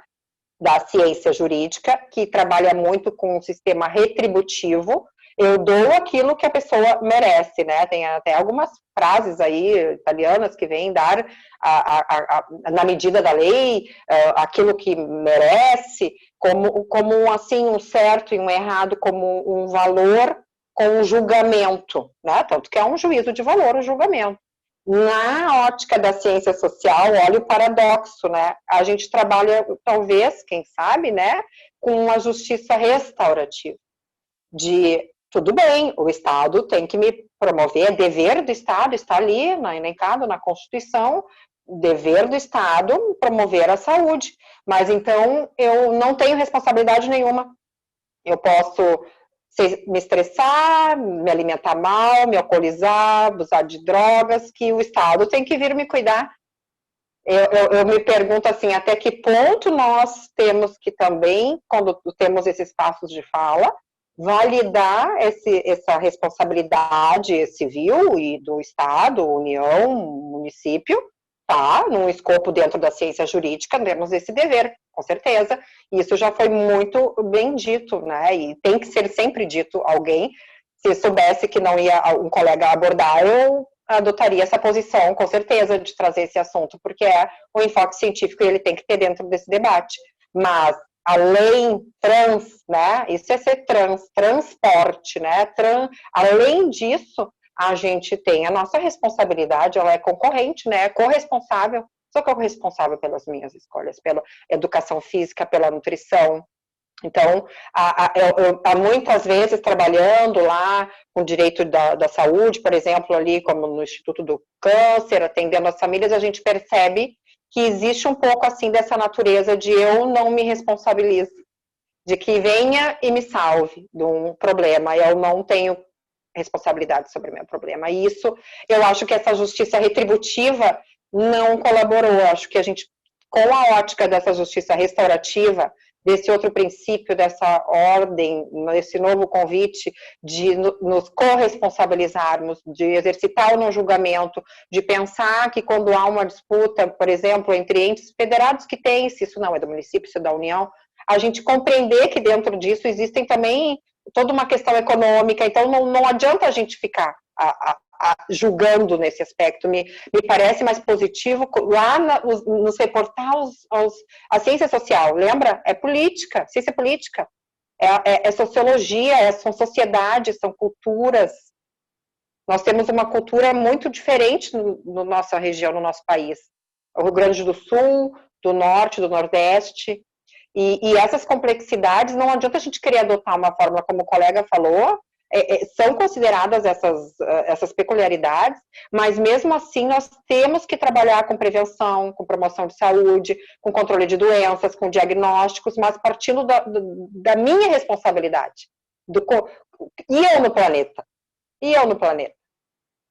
da ciência jurídica, que trabalha muito com um sistema retributivo. Eu dou aquilo que a pessoa merece, né? Tem até algumas frases aí italianas que vêm dar na medida da lei, aquilo que merece, como assim, um certo e um errado, como um valor com um julgamento, né? Tanto que é um juízo de valor, um julgamento. Na ótica da ciência social, olha o paradoxo, né? A gente trabalha, talvez, quem sabe, né, com uma justiça restaurativa, de tudo bem, o Estado tem que me promover, é dever do Estado, está ali, elencado na Constituição, dever do Estado promover a saúde, mas então eu não tenho responsabilidade nenhuma. Eu posso me estressar, me alimentar mal, me alcoolizar, abusar de drogas, que o Estado tem que vir me cuidar. Eu me pergunto assim, até que ponto nós temos que também, quando temos esses espaços de fala, validar essa responsabilidade civil e do Estado, União, município, tá? Num escopo dentro da ciência jurídica, temos esse dever, com certeza. Isso já foi muito bem dito, né? E tem que ser sempre dito alguém. Se soubesse que não ia um colega abordar, eu adotaria essa posição, com certeza, de trazer esse assunto, porque é o enfoque científico e ele tem que ter dentro desse debate. Mas a lei trans, né? Isso é ser transporte, né? Além disso, a gente tem a nossa responsabilidade, ela é concorrente, né? É corresponsável. Sou corresponsável pelas minhas escolhas, pela educação física, pela nutrição. Então, há muitas vezes trabalhando lá com o direito da saúde, por exemplo, ali como no Instituto do Câncer, atendendo as famílias, a gente percebe que existe um pouco assim dessa natureza de eu não me responsabilizo, de que venha e me salve de um problema, eu não tenho responsabilidade sobre o meu problema. E isso, eu acho que essa justiça retributiva não colaborou. Eu acho que a gente, com a ótica dessa justiça restaurativa, desse outro princípio, dessa ordem, nesse novo convite de nos corresponsabilizarmos, de exercitar o não julgamento, de pensar que quando há uma disputa, por exemplo, entre entes federados que tem, se isso não é do município, se é da União, a gente compreender que dentro disso existem também toda uma questão econômica, então não adianta a gente ficar julgando nesse aspecto. Me parece mais positivo lá nos reportar a ciência social, lembra? É política, ciência política, é sociologia, são sociedades, são culturas. Nós temos uma cultura muito diferente na nossa região, no nosso país. O Rio Grande do Sul, do Norte, do Nordeste, e essas complexidades, não adianta a gente querer adotar uma fórmula, como o colega falou, são consideradas essas peculiaridades, mas mesmo assim nós temos que trabalhar com prevenção, com promoção de saúde, com controle de doenças, com diagnósticos, mas partindo da minha responsabilidade. E eu no planeta? E eu no planeta?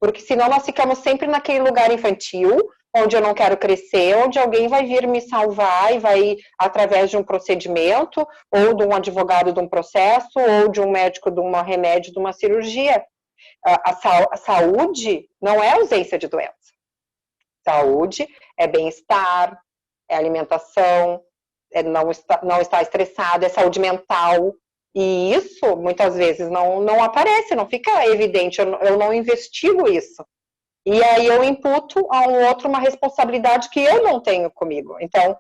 Porque senão nós ficamos sempre naquele lugar infantil, onde eu não quero crescer, onde alguém vai vir me salvar e vai, através de um procedimento, ou de um advogado de um processo, ou de um médico de um remédio, de uma cirurgia. A saúde não é ausência de doença. Saúde é bem-estar, é alimentação, é não estar estressado, é saúde mental. E isso, muitas vezes, não aparece, não fica evidente, eu não investigo isso. E aí eu imputo a um outro uma responsabilidade que eu não tenho comigo. Então,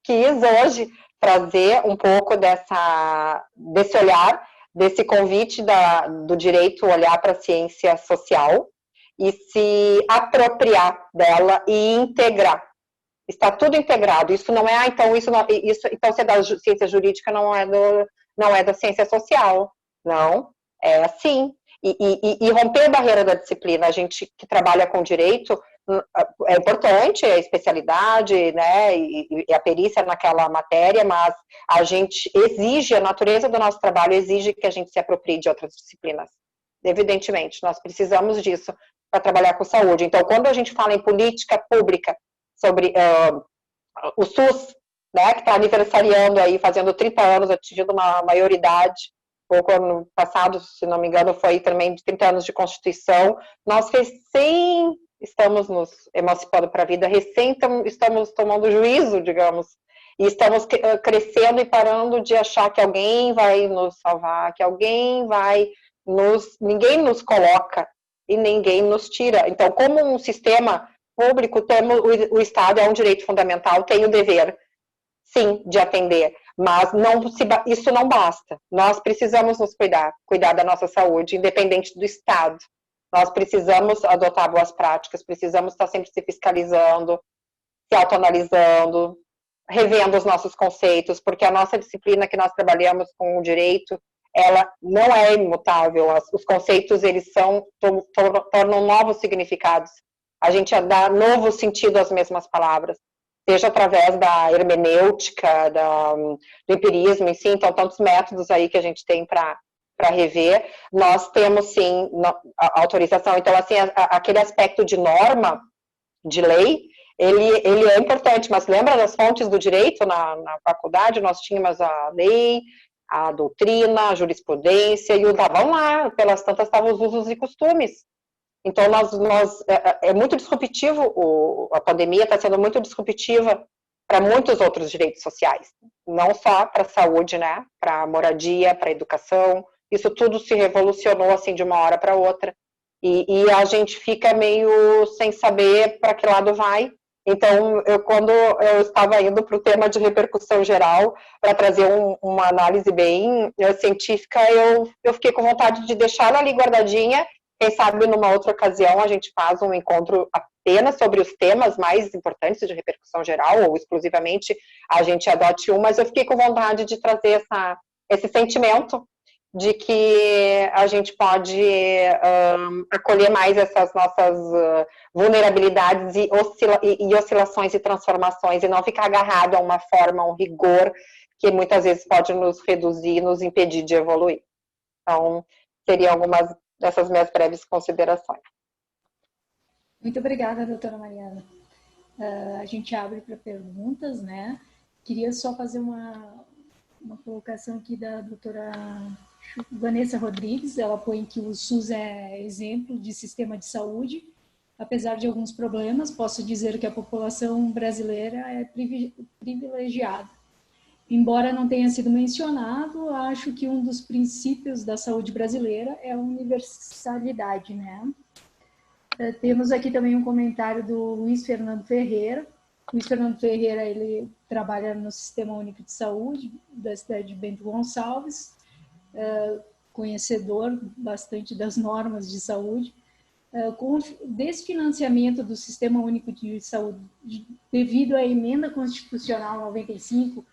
quis hoje trazer um pouco desse olhar, desse convite do direito olhar para a ciência social e se apropriar dela e integrar. Está tudo integrado. Isso não é, então se é da ciência jurídica, não é da ciência social. Não, é assim. E romper a barreira da disciplina, a gente que trabalha com direito, é importante a especialidade, né, e a perícia naquela matéria, mas a gente exige, a natureza do nosso trabalho exige que a gente se aproprie de outras disciplinas. Evidentemente, nós precisamos disso para trabalhar com saúde. Então, quando a gente fala em política pública sobre o SUS, né, que está aniversariando aí, fazendo 30 anos, atingindo uma maioridade, pouco ano passado, se não me engano, foi também de 30 anos de Constituição, nós recém estamos nos emancipando para a vida, recém estamos tomando juízo, digamos, e estamos crescendo e parando de achar que alguém vai nos salvar, que alguém ninguém nos coloca e ninguém nos tira. Então, como um sistema público, o Estado é um direito fundamental, tem o dever, sim, de atender, mas isso não basta. Nós precisamos nos cuidar da nossa saúde, independente do Estado. Nós precisamos adotar boas práticas, precisamos estar sempre se fiscalizando, se autoanalisando, revendo os nossos conceitos, porque a nossa disciplina que nós trabalhamos com o direito, ela não é imutável. Os conceitos, eles tornam novos significados. A gente dá novo sentido às mesmas palavras, seja através da hermenêutica, do empirismo, enfim, então tantos métodos aí que a gente tem para rever. Nós temos, sim, a autorização. Então, assim, aquele aspecto de norma, de lei, ele é importante, mas lembra das fontes do direito na faculdade? Nós tínhamos a lei, a doutrina, a jurisprudência, e estavam lá, pelas tantas estavam os usos e costumes. Então, é muito disruptivo, a pandemia está sendo muito disruptiva para muitos outros direitos sociais, não só para a saúde, né, para a moradia, para a educação, isso tudo se revolucionou assim de uma hora para outra, e a gente fica meio sem saber para que lado vai. Então, quando eu estava indo para o tema de repercussão geral, para trazer uma análise bem científica, eu fiquei com vontade de deixá-la ali guardadinha. Quem sabe, numa outra ocasião, a gente faz um encontro apenas sobre os temas mais importantes de repercussão geral, ou exclusivamente a gente adote um, mas eu fiquei com vontade de trazer esse sentimento de que a gente pode acolher mais essas nossas vulnerabilidades e oscilações e transformações, e não ficar agarrado a uma forma, a um rigor, que muitas vezes pode nos reduzir, nos impedir de evoluir. Então, seriam algumas dessas minhas breves considerações. Muito obrigada, doutora Mariana. A gente abre para perguntas, né? Queria só fazer uma colocação aqui da doutora Vanessa Rodrigues. Ela põe que o SUS é exemplo de sistema de saúde. Apesar de alguns problemas, posso dizer que a população brasileira é privilegiada. Embora não tenha sido mencionado, acho que um dos princípios da saúde brasileira é a universalidade, né? Temos aqui também um comentário do Luiz Fernando Ferreira. Luiz Fernando Ferreira, ele trabalha no Sistema Único de Saúde da cidade de Bento Gonçalves, conhecedor bastante das normas de saúde. Com o desfinanciamento do Sistema Único de Saúde devido à Emenda Constitucional 95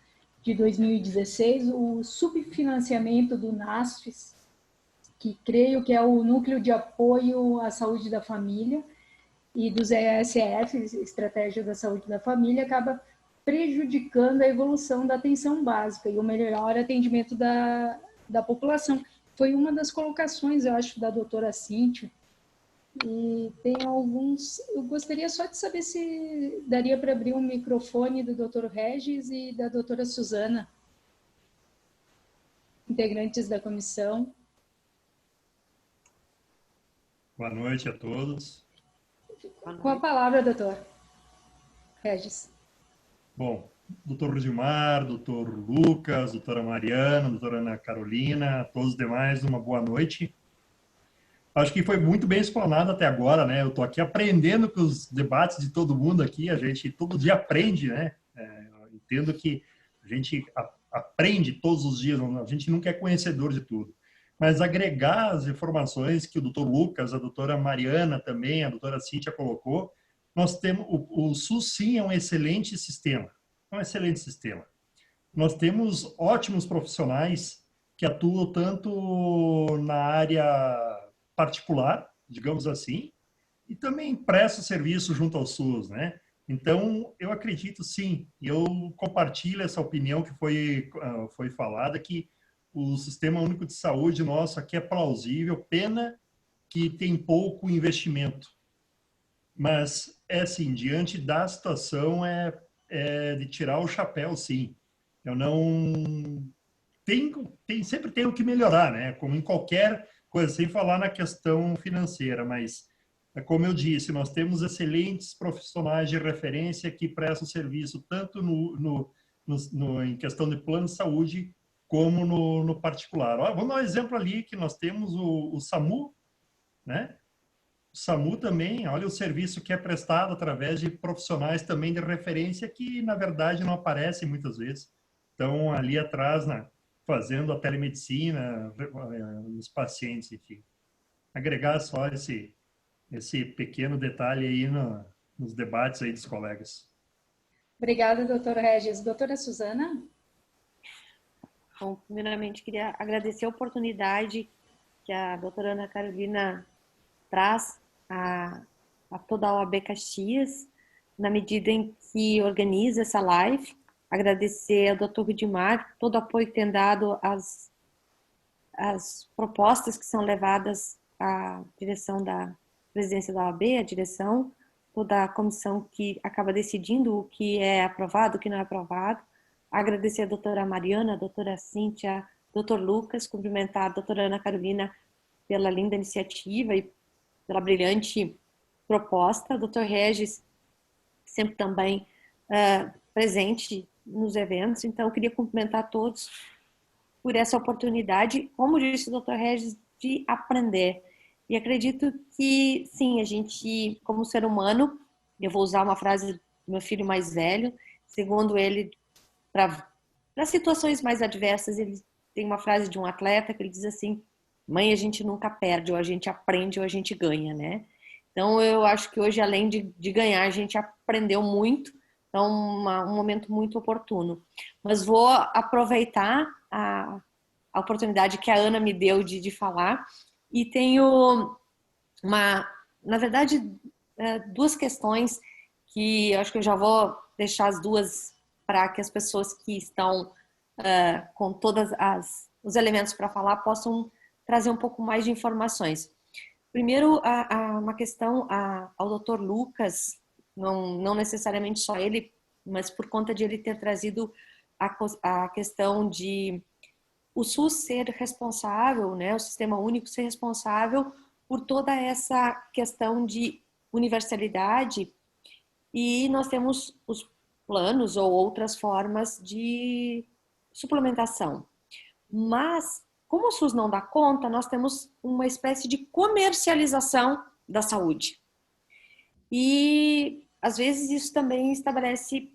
de 2016, o subfinanciamento do NASFES, que creio que é o Núcleo de Apoio à Saúde da Família, e dos ESF, Estratégia da Saúde da Família, acaba prejudicando a evolução da atenção básica e o melhor atendimento da população. Foi uma das colocações, eu acho, da doutora Cíntia. E tem alguns... Eu gostaria só de saber se daria para abrir um microfone do doutor Regis e da doutora Suzana, integrantes da comissão. Boa noite a todos. Com a palavra, doutor Regis. Bom, doutor Rudimar, doutor Lucas, doutora Mariana, doutora Ana Carolina, a todos os demais, uma boa noite. Acho que foi muito bem explanado até agora, né? Eu estou aqui aprendendo com os debates de todo mundo aqui, a gente todo dia aprende, né? Eu entendo que a gente aprende todos os dias, a gente nunca é conhecedor de tudo. Mas agregar as informações que o doutor Lucas, a doutora Mariana também, a doutora Cíntia colocou, nós temos, o SUS sim é um excelente sistema, é um excelente sistema. Nós temos ótimos profissionais que atuam tanto na área particular, digamos assim, e também presta serviço junto ao SUS, né? Então, eu acredito sim, eu compartilho essa opinião que foi falada, que o Sistema Único de Saúde nosso aqui é plausível, pena que tem pouco investimento. Mas, assim, diante da situação, é de tirar o chapéu, sim. Eu não... sempre tem o que melhorar, né? Como em qualquer coisa, sem falar na questão financeira, mas, como eu disse, nós temos excelentes profissionais de referência que prestam serviço tanto em questão de plano de saúde, como no particular. Vamos dar um exemplo ali, que nós temos o SAMU, né? O SAMU também, olha o serviço que é prestado através de profissionais também de referência que, na verdade, não aparecem muitas vezes. Estão ali atrás, fazendo a telemedicina, os pacientes, enfim. Agregar só esse pequeno detalhe aí nos debates aí dos colegas. Obrigada, doutor Regis. Doutora Suzana? Bom, primeiramente, queria agradecer a oportunidade que a doutora Ana Carolina traz a toda a OAB Caxias, na medida em que organiza essa live. Agradecer ao Dr. Rudimar todo o apoio que tem dado às propostas que são levadas à direção da presidência da OAB, a direção, toda a comissão que acaba decidindo o que é aprovado, o que não é aprovado. Agradecer a doutora Mariana, a doutora Cíntia, doutor Lucas, cumprimentar a doutora Ana Carolina pela linda iniciativa e pela brilhante proposta. Doutor Regis, sempre também presente nos eventos. Então, eu queria cumprimentar todos por essa oportunidade, como disse o doutor Regis, de aprender. E acredito que, sim, a gente, como ser humano, eu vou usar uma frase do meu filho mais velho, segundo ele, para situações mais adversas, ele tem uma frase de um atleta que ele diz assim: mãe, a gente nunca perde, ou a gente aprende ou a gente ganha, né? Então, eu acho que hoje, além de ganhar, a gente aprendeu muito, então, um momento muito oportuno. Mas vou aproveitar a oportunidade que a Ana me deu de falar, e tenho na verdade, duas questões que eu acho que eu já vou deixar as duas para que as pessoas que estão com todos os elementos para falar possam trazer um pouco mais de informações. Primeiro, uma questão ao Dr. Lucas, não necessariamente só ele, mas por conta de ele ter trazido a questão de o SUS ser responsável, né, o Sistema Único ser responsável por toda essa questão de universalidade, e nós temos os planos ou outras formas de suplementação. Mas, como o SUS não dá conta, nós temos uma espécie de comercialização da saúde. E, às vezes, isso também estabelece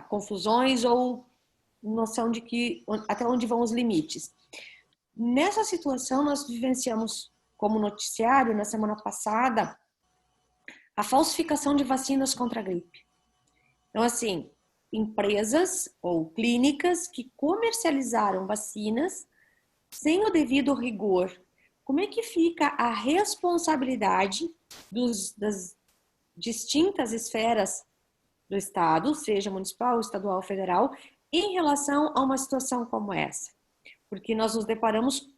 confusões ou noção de que até onde vão os limites. Nessa situação, nós vivenciamos, como noticiário, na semana passada, a falsificação de vacinas contra a gripe. Então, assim, empresas ou clínicas que comercializaram vacinas sem o devido rigor. Como é que fica a responsabilidade das distintas esferas do Estado, seja municipal, estadual, federal, em relação a uma situação como essa? Porque nós nos deparamos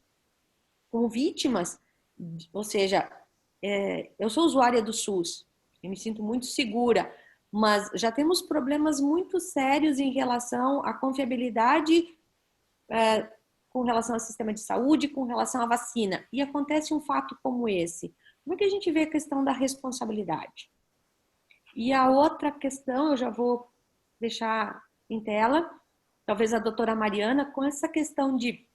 com vítimas, ou seja, eu sou usuária do SUS, eu me sinto muito segura, mas já temos problemas muito sérios em relação à confiabilidade com relação ao sistema de saúde, com relação à vacina. E acontece um fato como esse. Como é que a gente vê a questão da responsabilidade? E a outra questão, eu já vou deixar em tela, talvez a doutora Mariana, com essa questão de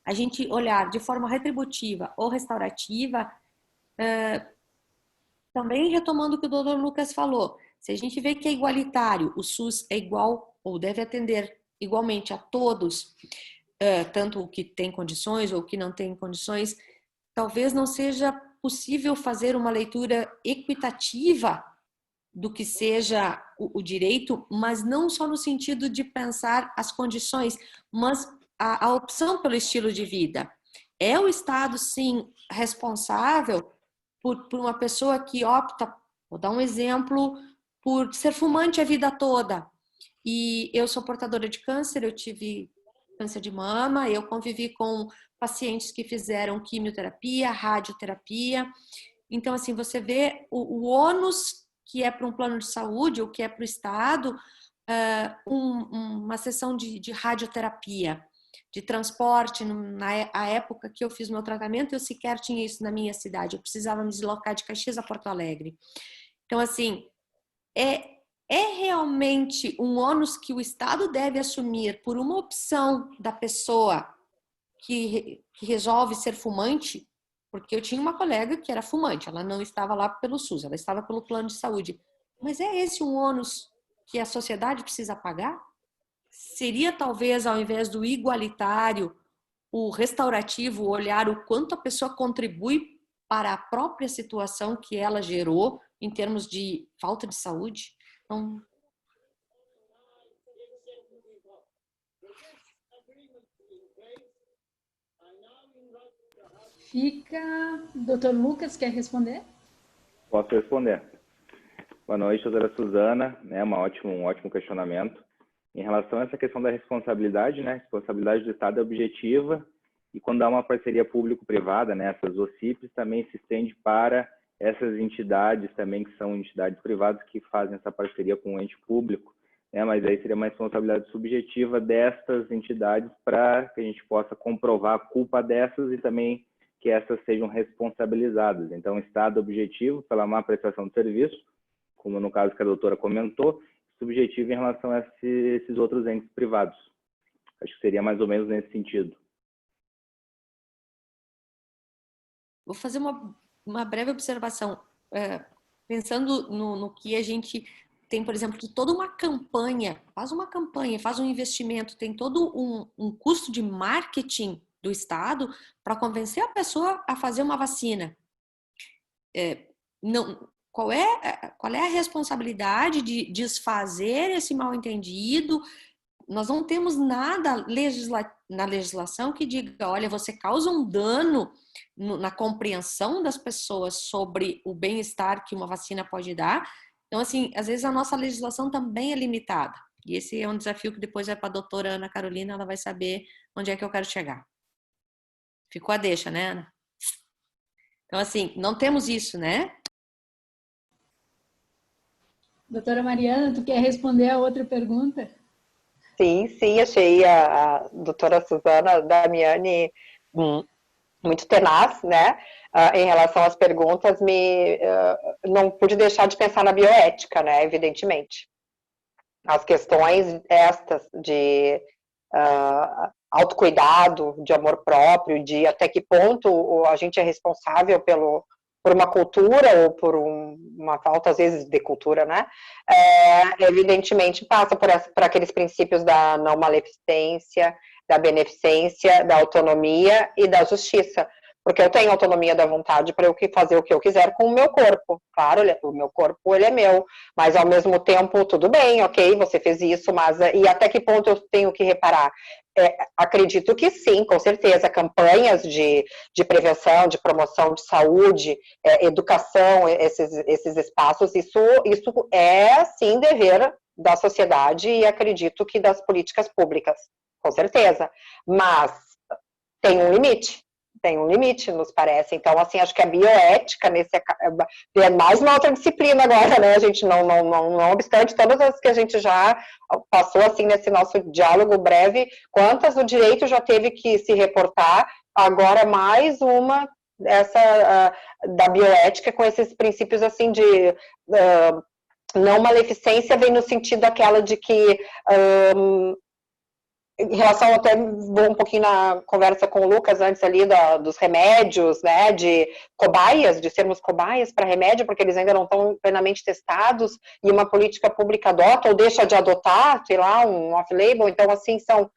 a gente olhar de forma retributiva ou restaurativa, também retomando o que o doutor Lucas falou, se a gente vê que é igualitário, o SUS é igual ou deve atender igualmente a todos, tanto o que tem condições ou o que não tem condições, talvez não seja possível fazer uma leitura equitativa do que seja o direito, mas não só no sentido de pensar as condições, mas a opção pelo estilo de vida. É o Estado, sim, responsável por uma pessoa que opta, vou dar um exemplo, por ser fumante a vida toda. E eu sou portadora de câncer, eu tive câncer de mama, eu convivi com pacientes que fizeram quimioterapia, radioterapia. Então, assim, você vê o ônus que é para um plano de saúde ou que é para o Estado, uma sessão de radioterapia, de transporte. Na época que eu fiz meu tratamento, eu sequer tinha isso na minha cidade, eu precisava me deslocar de Caxias a Porto Alegre. Então, assim, é realmente um ônus que o Estado deve assumir por uma opção da pessoa que resolve ser fumante, porque eu tinha uma colega que era fumante, ela não estava lá pelo SUS, ela estava pelo plano de saúde. Mas é esse um ônus que a sociedade precisa pagar? Seria talvez, ao invés do igualitário, o restaurativo, olhar o quanto a pessoa contribui para a própria situação que ela gerou em termos de falta de saúde? Então, Fica... Doutor Lucas, quer responder? Posso responder. Boa noite, doutora Suzana, né, um ótimo questionamento. Em relação a essa questão da responsabilidade, né, a responsabilidade do Estado é objetiva, e quando há uma parceria público-privada, né, essas OCPs, também se estende para essas entidades também, que são entidades privadas que fazem essa parceria com o ente público, né, mas aí seria uma responsabilidade subjetiva destas entidades para que a gente possa comprovar a culpa dessas e também que essas sejam responsabilizadas. Então, Estado objetivo pela má prestação de serviço, como no caso que a doutora comentou, subjetivo em relação a esses outros entes privados. Acho que seria mais ou menos nesse sentido. Vou fazer uma breve observação. Pensando no que a gente tem, por exemplo, de toda uma campanha, faz um investimento, tem todo um custo de marketing do Estado para convencer a pessoa a fazer uma vacina. Qual é a responsabilidade de desfazer esse mal-entendido? Nós não temos nada na legislação que diga, olha, você causa um dano na compreensão das pessoas sobre o bem-estar que uma vacina pode dar. Então, assim, às vezes a nossa legislação também é limitada. E esse é um desafio que depois vai para a doutora Ana Carolina, ela vai saber onde é que eu quero chegar. Ficou a deixa, né, Ana? Então, assim, não temos isso, né? Doutora Mariana, tu quer responder a outra pergunta? Sim, achei a doutora Suzana Damiani muito tenaz, né? Em relação às perguntas, não pude deixar de pensar na bioética, né? Evidentemente. As questões estas de autocuidado, de amor próprio, de até que ponto a gente é responsável por uma cultura ou por uma falta, às vezes, de cultura, né? Evidentemente, passa por aqueles princípios da não maleficência, da beneficência, da autonomia e da justiça. Porque eu tenho autonomia da vontade para eu fazer o que eu quiser com o meu corpo. Claro, o meu corpo, ele é meu. Mas, ao mesmo tempo, tudo bem, ok, você fez isso, mas... E até que ponto eu tenho que reparar? Acredito que sim, com certeza. Campanhas de prevenção, de promoção de saúde, educação, esses espaços, isso é, sim, dever da sociedade e acredito que das políticas públicas, com certeza. Mas tem um limite, nos parece. Então, assim, acho que a bioética é mais uma outra disciplina agora, né? A gente não obstante todas as que a gente já passou, assim, nesse nosso diálogo breve, quantas o direito já teve que se reportar, agora mais uma da bioética com esses princípios, assim, de não maleficência, vem no sentido aquela de que em relação, até vou um pouquinho na conversa com o Lucas antes ali dos remédios, né, de cobaias, de sermos cobaias para remédio, porque eles ainda não estão plenamente testados, e uma política pública adota ou deixa de adotar, sei lá, um off-label. Então, assim, são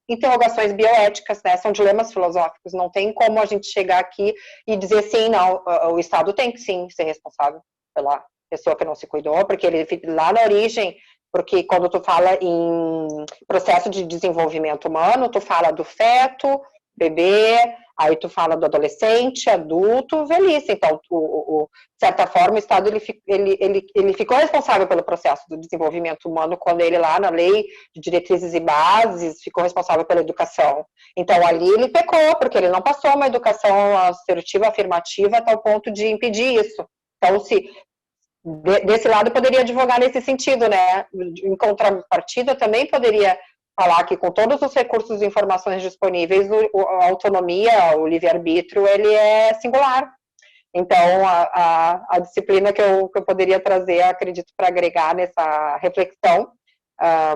interrogações bioéticas, né, são dilemas filosóficos. Não tem como a gente chegar aqui e dizer, sim, não, o Estado tem que, sim, ser responsável pela pessoa que não se cuidou, porque ele lá na origem... Porque quando tu fala em processo de desenvolvimento humano, tu fala do feto, bebê, aí tu fala do adolescente, adulto, velhice. Então, de certa forma, o Estado ele ficou responsável pelo processo do desenvolvimento humano quando ele lá na lei de diretrizes e bases ficou responsável pela educação. Então, ali ele pecou, porque ele não passou uma educação assertiva, afirmativa, a tal ponto de impedir isso. Então, desse lado, poderia advogar nesse sentido, né? Em contrapartida, também poderia falar que com todos os recursos e informações disponíveis, a autonomia, o livre-arbítrio, ele é singular. Então, a disciplina que eu poderia trazer, acredito, para agregar nessa reflexão,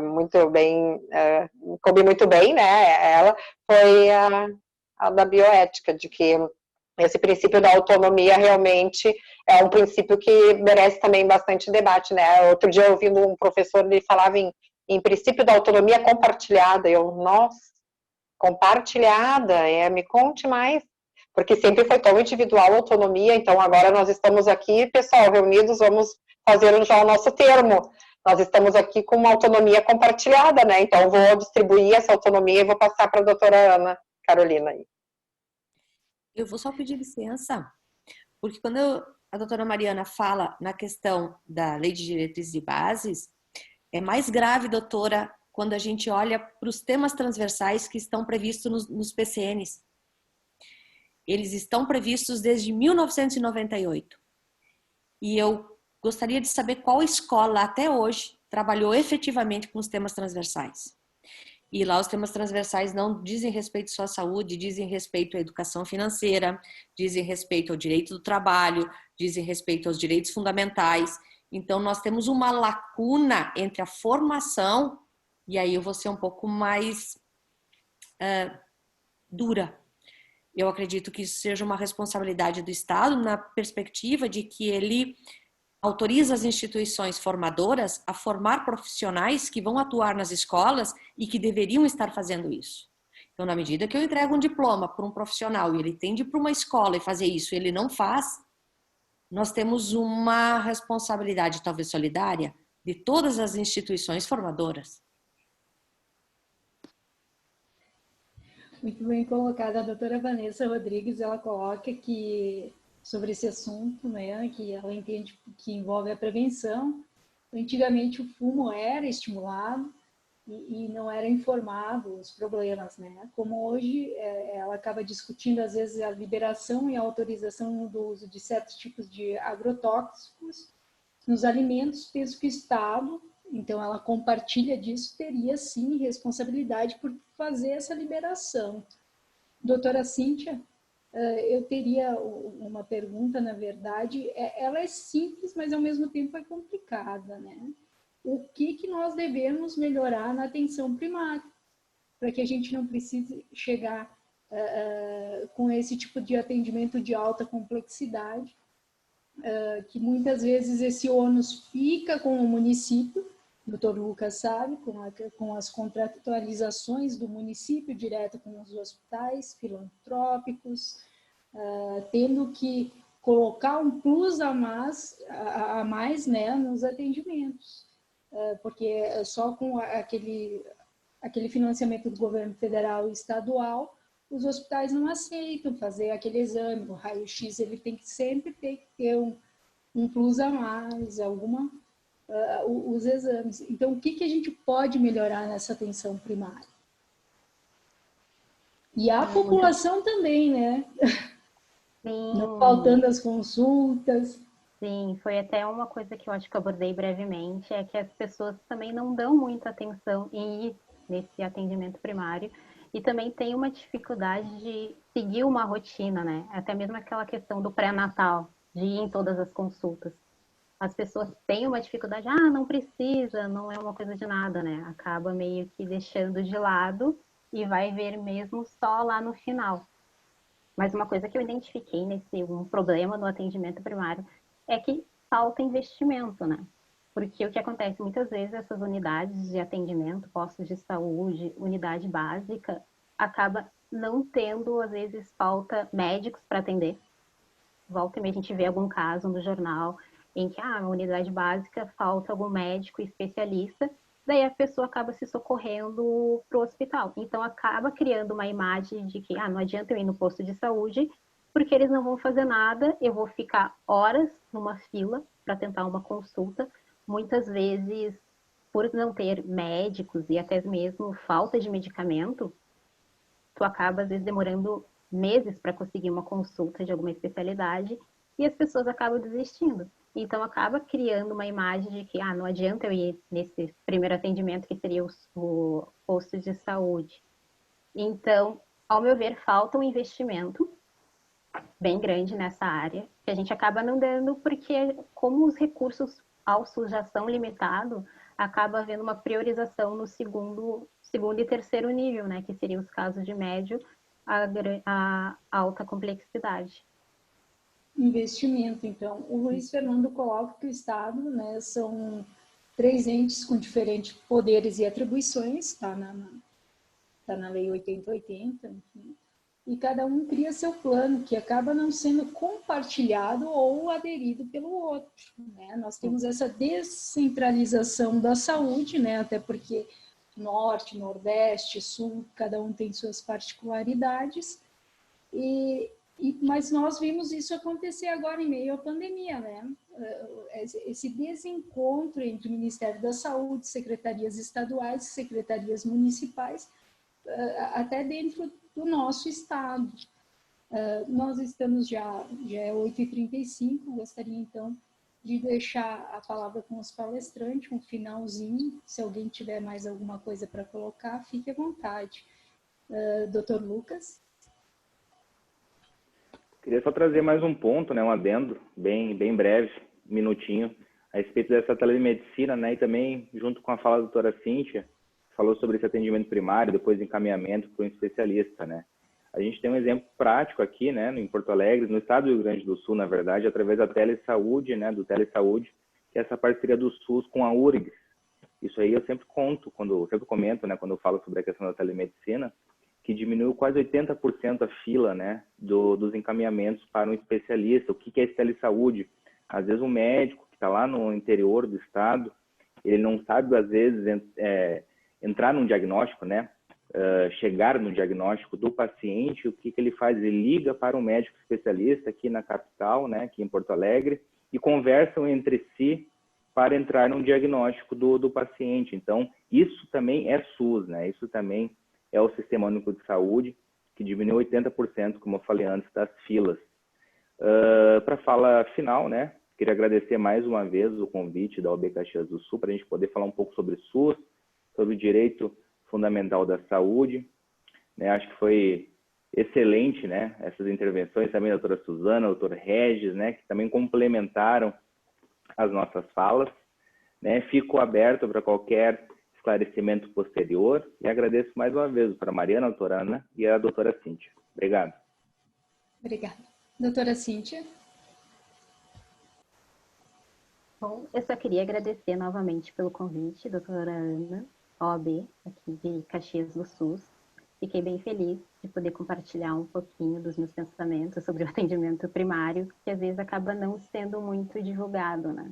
muito bem, coube muito bem, né? Ela foi a da bioética, de que esse princípio da autonomia realmente é um princípio que merece também bastante debate, né? Outro dia, ouvindo um professor, ele falava em princípio da autonomia compartilhada. Nossa, compartilhada, me conte mais. Porque sempre foi tão individual a autonomia, então agora nós estamos aqui, pessoal, reunidos, vamos fazer já o nosso termo. Nós estamos aqui com uma autonomia compartilhada, né? Então, vou distribuir essa autonomia e vou passar para a doutora Ana Carolina aí. Eu vou só pedir licença, porque quando a doutora Mariana fala na questão da Lei de Diretrizes e Bases, é mais grave, doutora, quando a gente olha para os temas transversais que estão previstos nos PCNs. Eles estão previstos desde 1998. E eu gostaria de saber qual escola até hoje trabalhou efetivamente com os temas transversais. E lá os temas transversais não dizem respeito só à saúde, dizem respeito à educação financeira, dizem respeito ao direito do trabalho, dizem respeito aos direitos fundamentais. Então, nós temos uma lacuna entre a formação, e aí eu vou ser um pouco mais dura. Eu acredito que isso seja uma responsabilidade do Estado, na perspectiva de que ele autoriza as instituições formadoras a formar profissionais que vão atuar nas escolas e que deveriam estar fazendo isso. Então, na medida que eu entrego um diploma para um profissional e ele tem de ir para uma escola e fazer isso e ele não faz, nós temos uma responsabilidade, talvez solidária, de todas as instituições formadoras. Muito bem colocada. A doutora Vanessa Rodrigues, ela coloca que sobre esse assunto, né, que ela entende que envolve a prevenção. Antigamente o fumo era estimulado e não era informado os problemas, né? Como hoje ela acaba discutindo às vezes a liberação e a autorização do uso de certos tipos de agrotóxicos nos alimentos, penso que o Estado, então ela compartilha disso, teria sim responsabilidade por fazer essa liberação. Doutora Cíntia, eu teria uma pergunta, na verdade, ela é simples, mas ao mesmo tempo é complicada, né? O que nós devemos melhorar na atenção primária, para que a gente não precise chegar com esse tipo de atendimento de alta complexidade, que muitas vezes esse ônus fica com o município, o doutor Lucas sabe, com as contratualizações do município direto com os hospitais filantrópicos, tendo que colocar um plus a mais, né, nos atendimentos, porque só com aquele financiamento do governo federal e estadual, os hospitais não aceitam fazer aquele exame, o raio-x ele tem que sempre ter um plus a mais, os exames. Então, o que a gente pode melhorar nessa atenção primária? E a população também, né? Sim. Não faltando as consultas. Sim, foi até uma coisa que eu acho que eu abordei brevemente, é que as pessoas também não dão muita atenção em ir nesse atendimento primário e também tem uma dificuldade de seguir uma rotina, né? Até mesmo aquela questão do pré-natal, de ir em todas as consultas. As pessoas têm uma dificuldade, não precisa, não é uma coisa de nada, né? Acaba meio que deixando de lado e vai ver mesmo só lá no final. Mas uma coisa que eu identifiquei um problema no atendimento primário é que falta investimento, né? Porque o que acontece muitas vezes, essas unidades de atendimento, postos de saúde, unidade básica, acaba não tendo, às vezes, falta médicos para atender. Volta e meia a gente vê algum caso no jornal em que, na unidade básica, falta algum médico especialista, daí a pessoa acaba se socorrendo para o hospital. Então, acaba criando uma imagem de que, não adianta eu ir no posto de saúde, porque eles não vão fazer nada, eu vou ficar horas numa fila para tentar uma consulta, muitas vezes, por não ter médicos e até mesmo falta de medicamento, tu acaba, às vezes, demorando meses para conseguir uma consulta de alguma especialidade e as pessoas acabam desistindo. Então, acaba criando uma imagem de que, não adianta eu ir nesse primeiro atendimento, que seria o posto de saúde. Então, ao meu ver, falta um investimento bem grande nessa área, que a gente acaba não dando, porque como os recursos ao SUS já são limitados, acaba havendo uma priorização no segundo e terceiro nível, né, que seriam os casos de médio a alta complexidade. Investimento, então. O Luiz Fernando coloca que o Estado, né, são 3 entes com diferentes poderes e atribuições, está na Lei 8080, enfim, e cada um cria seu plano, que acaba não sendo compartilhado ou aderido pelo outro, né? Nós temos essa descentralização da saúde, né, até porque Norte, Nordeste, Sul, cada um tem suas particularidades, e Mas nós vimos isso acontecer agora em meio à pandemia, né? Esse desencontro entre o Ministério da Saúde, secretarias estaduais, secretarias municipais, até dentro do nosso estado. Nós estamos já é 8h35, gostaria então de deixar a palavra com os palestrantes, um finalzinho. Se alguém tiver mais alguma coisa para colocar, fique à vontade. Dr. Lucas? Queria só trazer mais um ponto, né, um adendo, bem breve, um minutinho, a respeito dessa telemedicina, né, e também, junto com a fala da doutora Cíntia, falou sobre esse atendimento primário, depois encaminhamento para um especialista, né. A gente tem um exemplo prático aqui, né, em Porto Alegre, no estado do Rio Grande do Sul, na verdade, através da Telesaúde, né, do Telesaúde, que é essa parceria do SUS com a URGS. Isso aí eu sempre comento, né, quando eu falo sobre a questão da telemedicina, que diminuiu quase 80% a fila, né, dos encaminhamentos para um especialista. O que é esse telesaúde? Às vezes um médico que está lá no interior do estado, ele não sabe, às vezes, entrar num diagnóstico, né, chegar no diagnóstico do paciente. O que ele faz? Ele liga para um médico especialista aqui na capital, né, aqui em Porto Alegre, e conversam entre si para entrar num diagnóstico do paciente. Então, isso também é SUS, né, isso também é o Sistema Único de Saúde, que diminuiu 80%, como eu falei antes, das filas. Para a fala final, né, queria agradecer mais uma vez o convite da OAB Caxias do Sul, para a gente poder falar um pouco sobre SUS, sobre o direito fundamental da saúde. Né, acho que foi excelente, né, essas intervenções também da doutora Suzana, do doutor Regis, né, que também complementaram as nossas falas. Né. Fico aberto para qualquer esclarecimento posterior e agradeço mais uma vez para a Mariana, a doutora Ana e a doutora Cíntia. Obrigado. Obrigada. Doutora Cíntia? Bom, eu só queria agradecer novamente pelo convite, doutora Ana, OAB, aqui de Caxias do Sul. Fiquei bem feliz de poder compartilhar um pouquinho dos meus pensamentos sobre o atendimento primário, que às vezes acaba não sendo muito divulgado, né?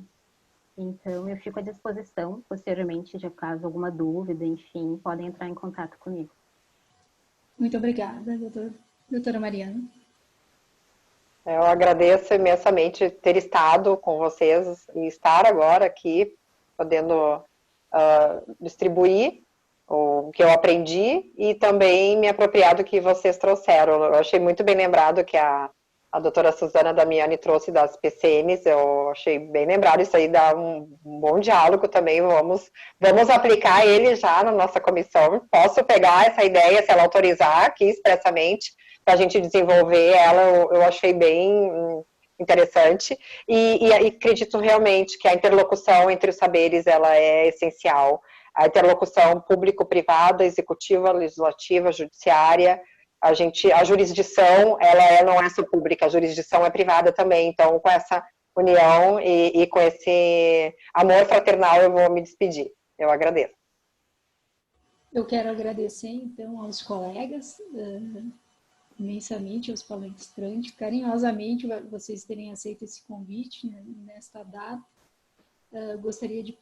Então, eu fico à disposição, posteriormente, de caso alguma dúvida, enfim, podem entrar em contato comigo. Muito obrigada, doutora Mariana. Eu agradeço imensamente ter estado com vocês e estar agora aqui, podendo distribuir o que eu aprendi e também me apropriar do que vocês trouxeram. Eu achei muito bem lembrado que a doutora Suzana Damiani trouxe das PCNs, eu achei bem lembrado, isso aí dá um bom diálogo também, vamos aplicar ele já na nossa comissão. Posso pegar essa ideia, se ela autorizar aqui expressamente, para a gente desenvolver ela, eu achei bem interessante, e acredito realmente que a interlocução entre os saberes, ela é essencial, a interlocução público-privada, executiva, legislativa, judiciária. A jurisdição, ela não é só pública, a jurisdição é privada também, então com essa união e com esse amor fraternal eu vou me despedir. Eu agradeço. Eu quero agradecer, então, aos colegas, imensamente, aos palestrantes, carinhosamente vocês terem aceito esse convite, né, nesta data. Gostaria de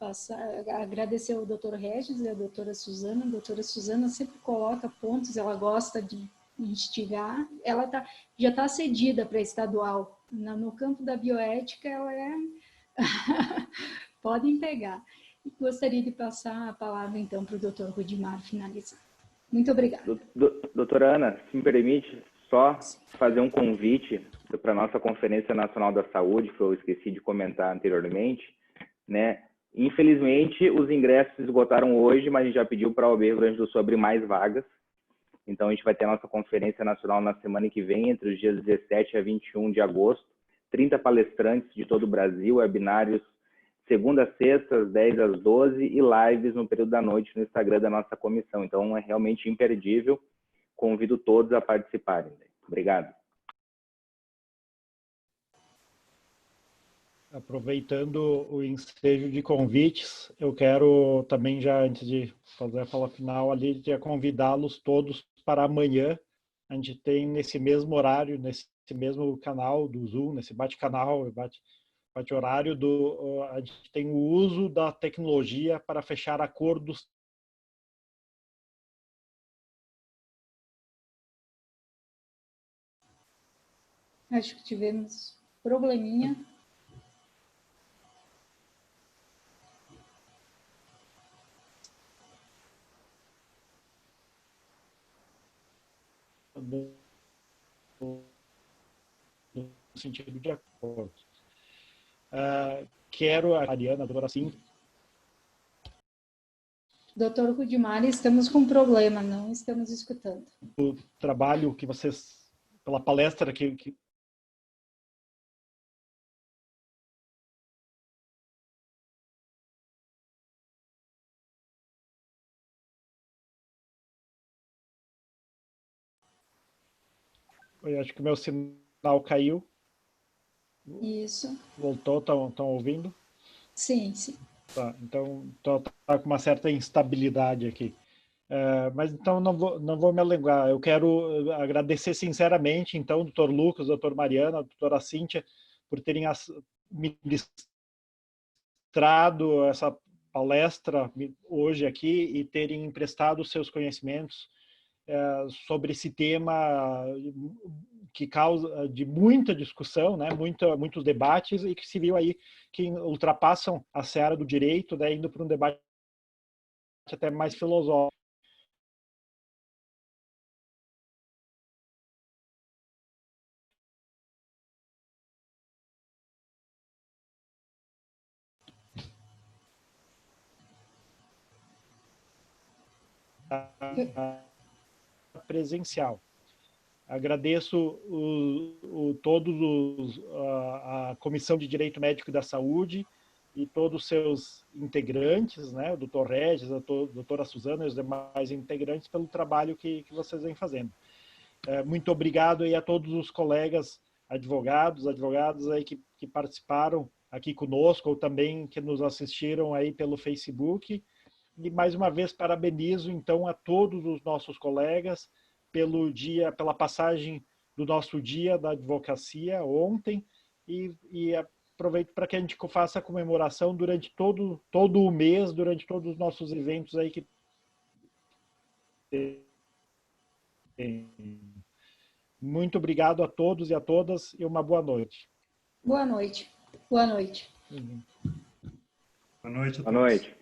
agradecer ao Dr. Regis e à doutora Suzana. A doutora Suzana sempre coloca pontos, ela gosta de instigar, ela já está cedida para estadual. No campo da bioética, ela é... Podem pegar. Gostaria de passar a palavra, então, para o Dr. Rudimar finalizar. Muito obrigada. Doutora Ana, se me permite só fazer um convite para a nossa Conferência Nacional da Saúde, que eu esqueci de comentar anteriormente, né? Infelizmente, os ingressos esgotaram hoje, mas a gente já pediu para a OAB Rio Grande do Sul abrir mais vagas. Então, a gente vai ter a nossa Conferência Nacional na semana que vem, entre os dias 17 a 21 de agosto. 30 palestrantes de todo o Brasil, webinários segunda a sexta, às 10 às 12, e lives no período da noite no Instagram da nossa comissão. Então, é realmente imperdível. Convido todos a participarem. Obrigado. Aproveitando o ensejo de convites, eu quero também, já antes de fazer a fala final ali, de convidá-los todos para amanhã. A gente tem nesse mesmo horário, nesse mesmo canal do Zoom, nesse bate-canal, bate-horário, a gente tem o uso da tecnologia para fechar acordos Acho que tivemos probleminha. No sentido de acordo. Quero a Mariana, a doutora Cintia. Doutor Rudimar, estamos com problema, não estamos escutando. O trabalho que vocês, pela palestra que eu acho que o meu sinal caiu. Isso. Voltou, estão ouvindo? Sim, sim. Tá, então está com uma certa instabilidade aqui. Mas então não vou me alongar. Eu quero agradecer sinceramente, então, doutor Lucas, doutor Mariana, doutora Cíntia, por terem ministrado essa palestra hoje aqui e terem emprestado seus conhecimentos sobre esse tema que causa de muita discussão, né, muitos debates, e que se viu aí que ultrapassam a seara do direito, né, indo para um debate até mais filosófico. Presencial. Agradeço a Comissão de Direito Médico e da Saúde e todos os seus integrantes, né, o doutor Regis, a doutora Suzana e os demais integrantes pelo trabalho que vocês vêm fazendo. Muito obrigado aí a todos os colegas advogados aí que participaram aqui conosco ou também que nos assistiram aí pelo Facebook. E mais uma vez parabenizo então a todos os nossos colegas pela passagem do nosso dia da advocacia ontem e aproveito para que a gente faça a comemoração durante todo o mês, durante todos os nossos eventos aí que tem. Muito obrigado a todos e a todas e uma boa noite. Boa noite. Boa noite. Boa noite a todos. Boa noite.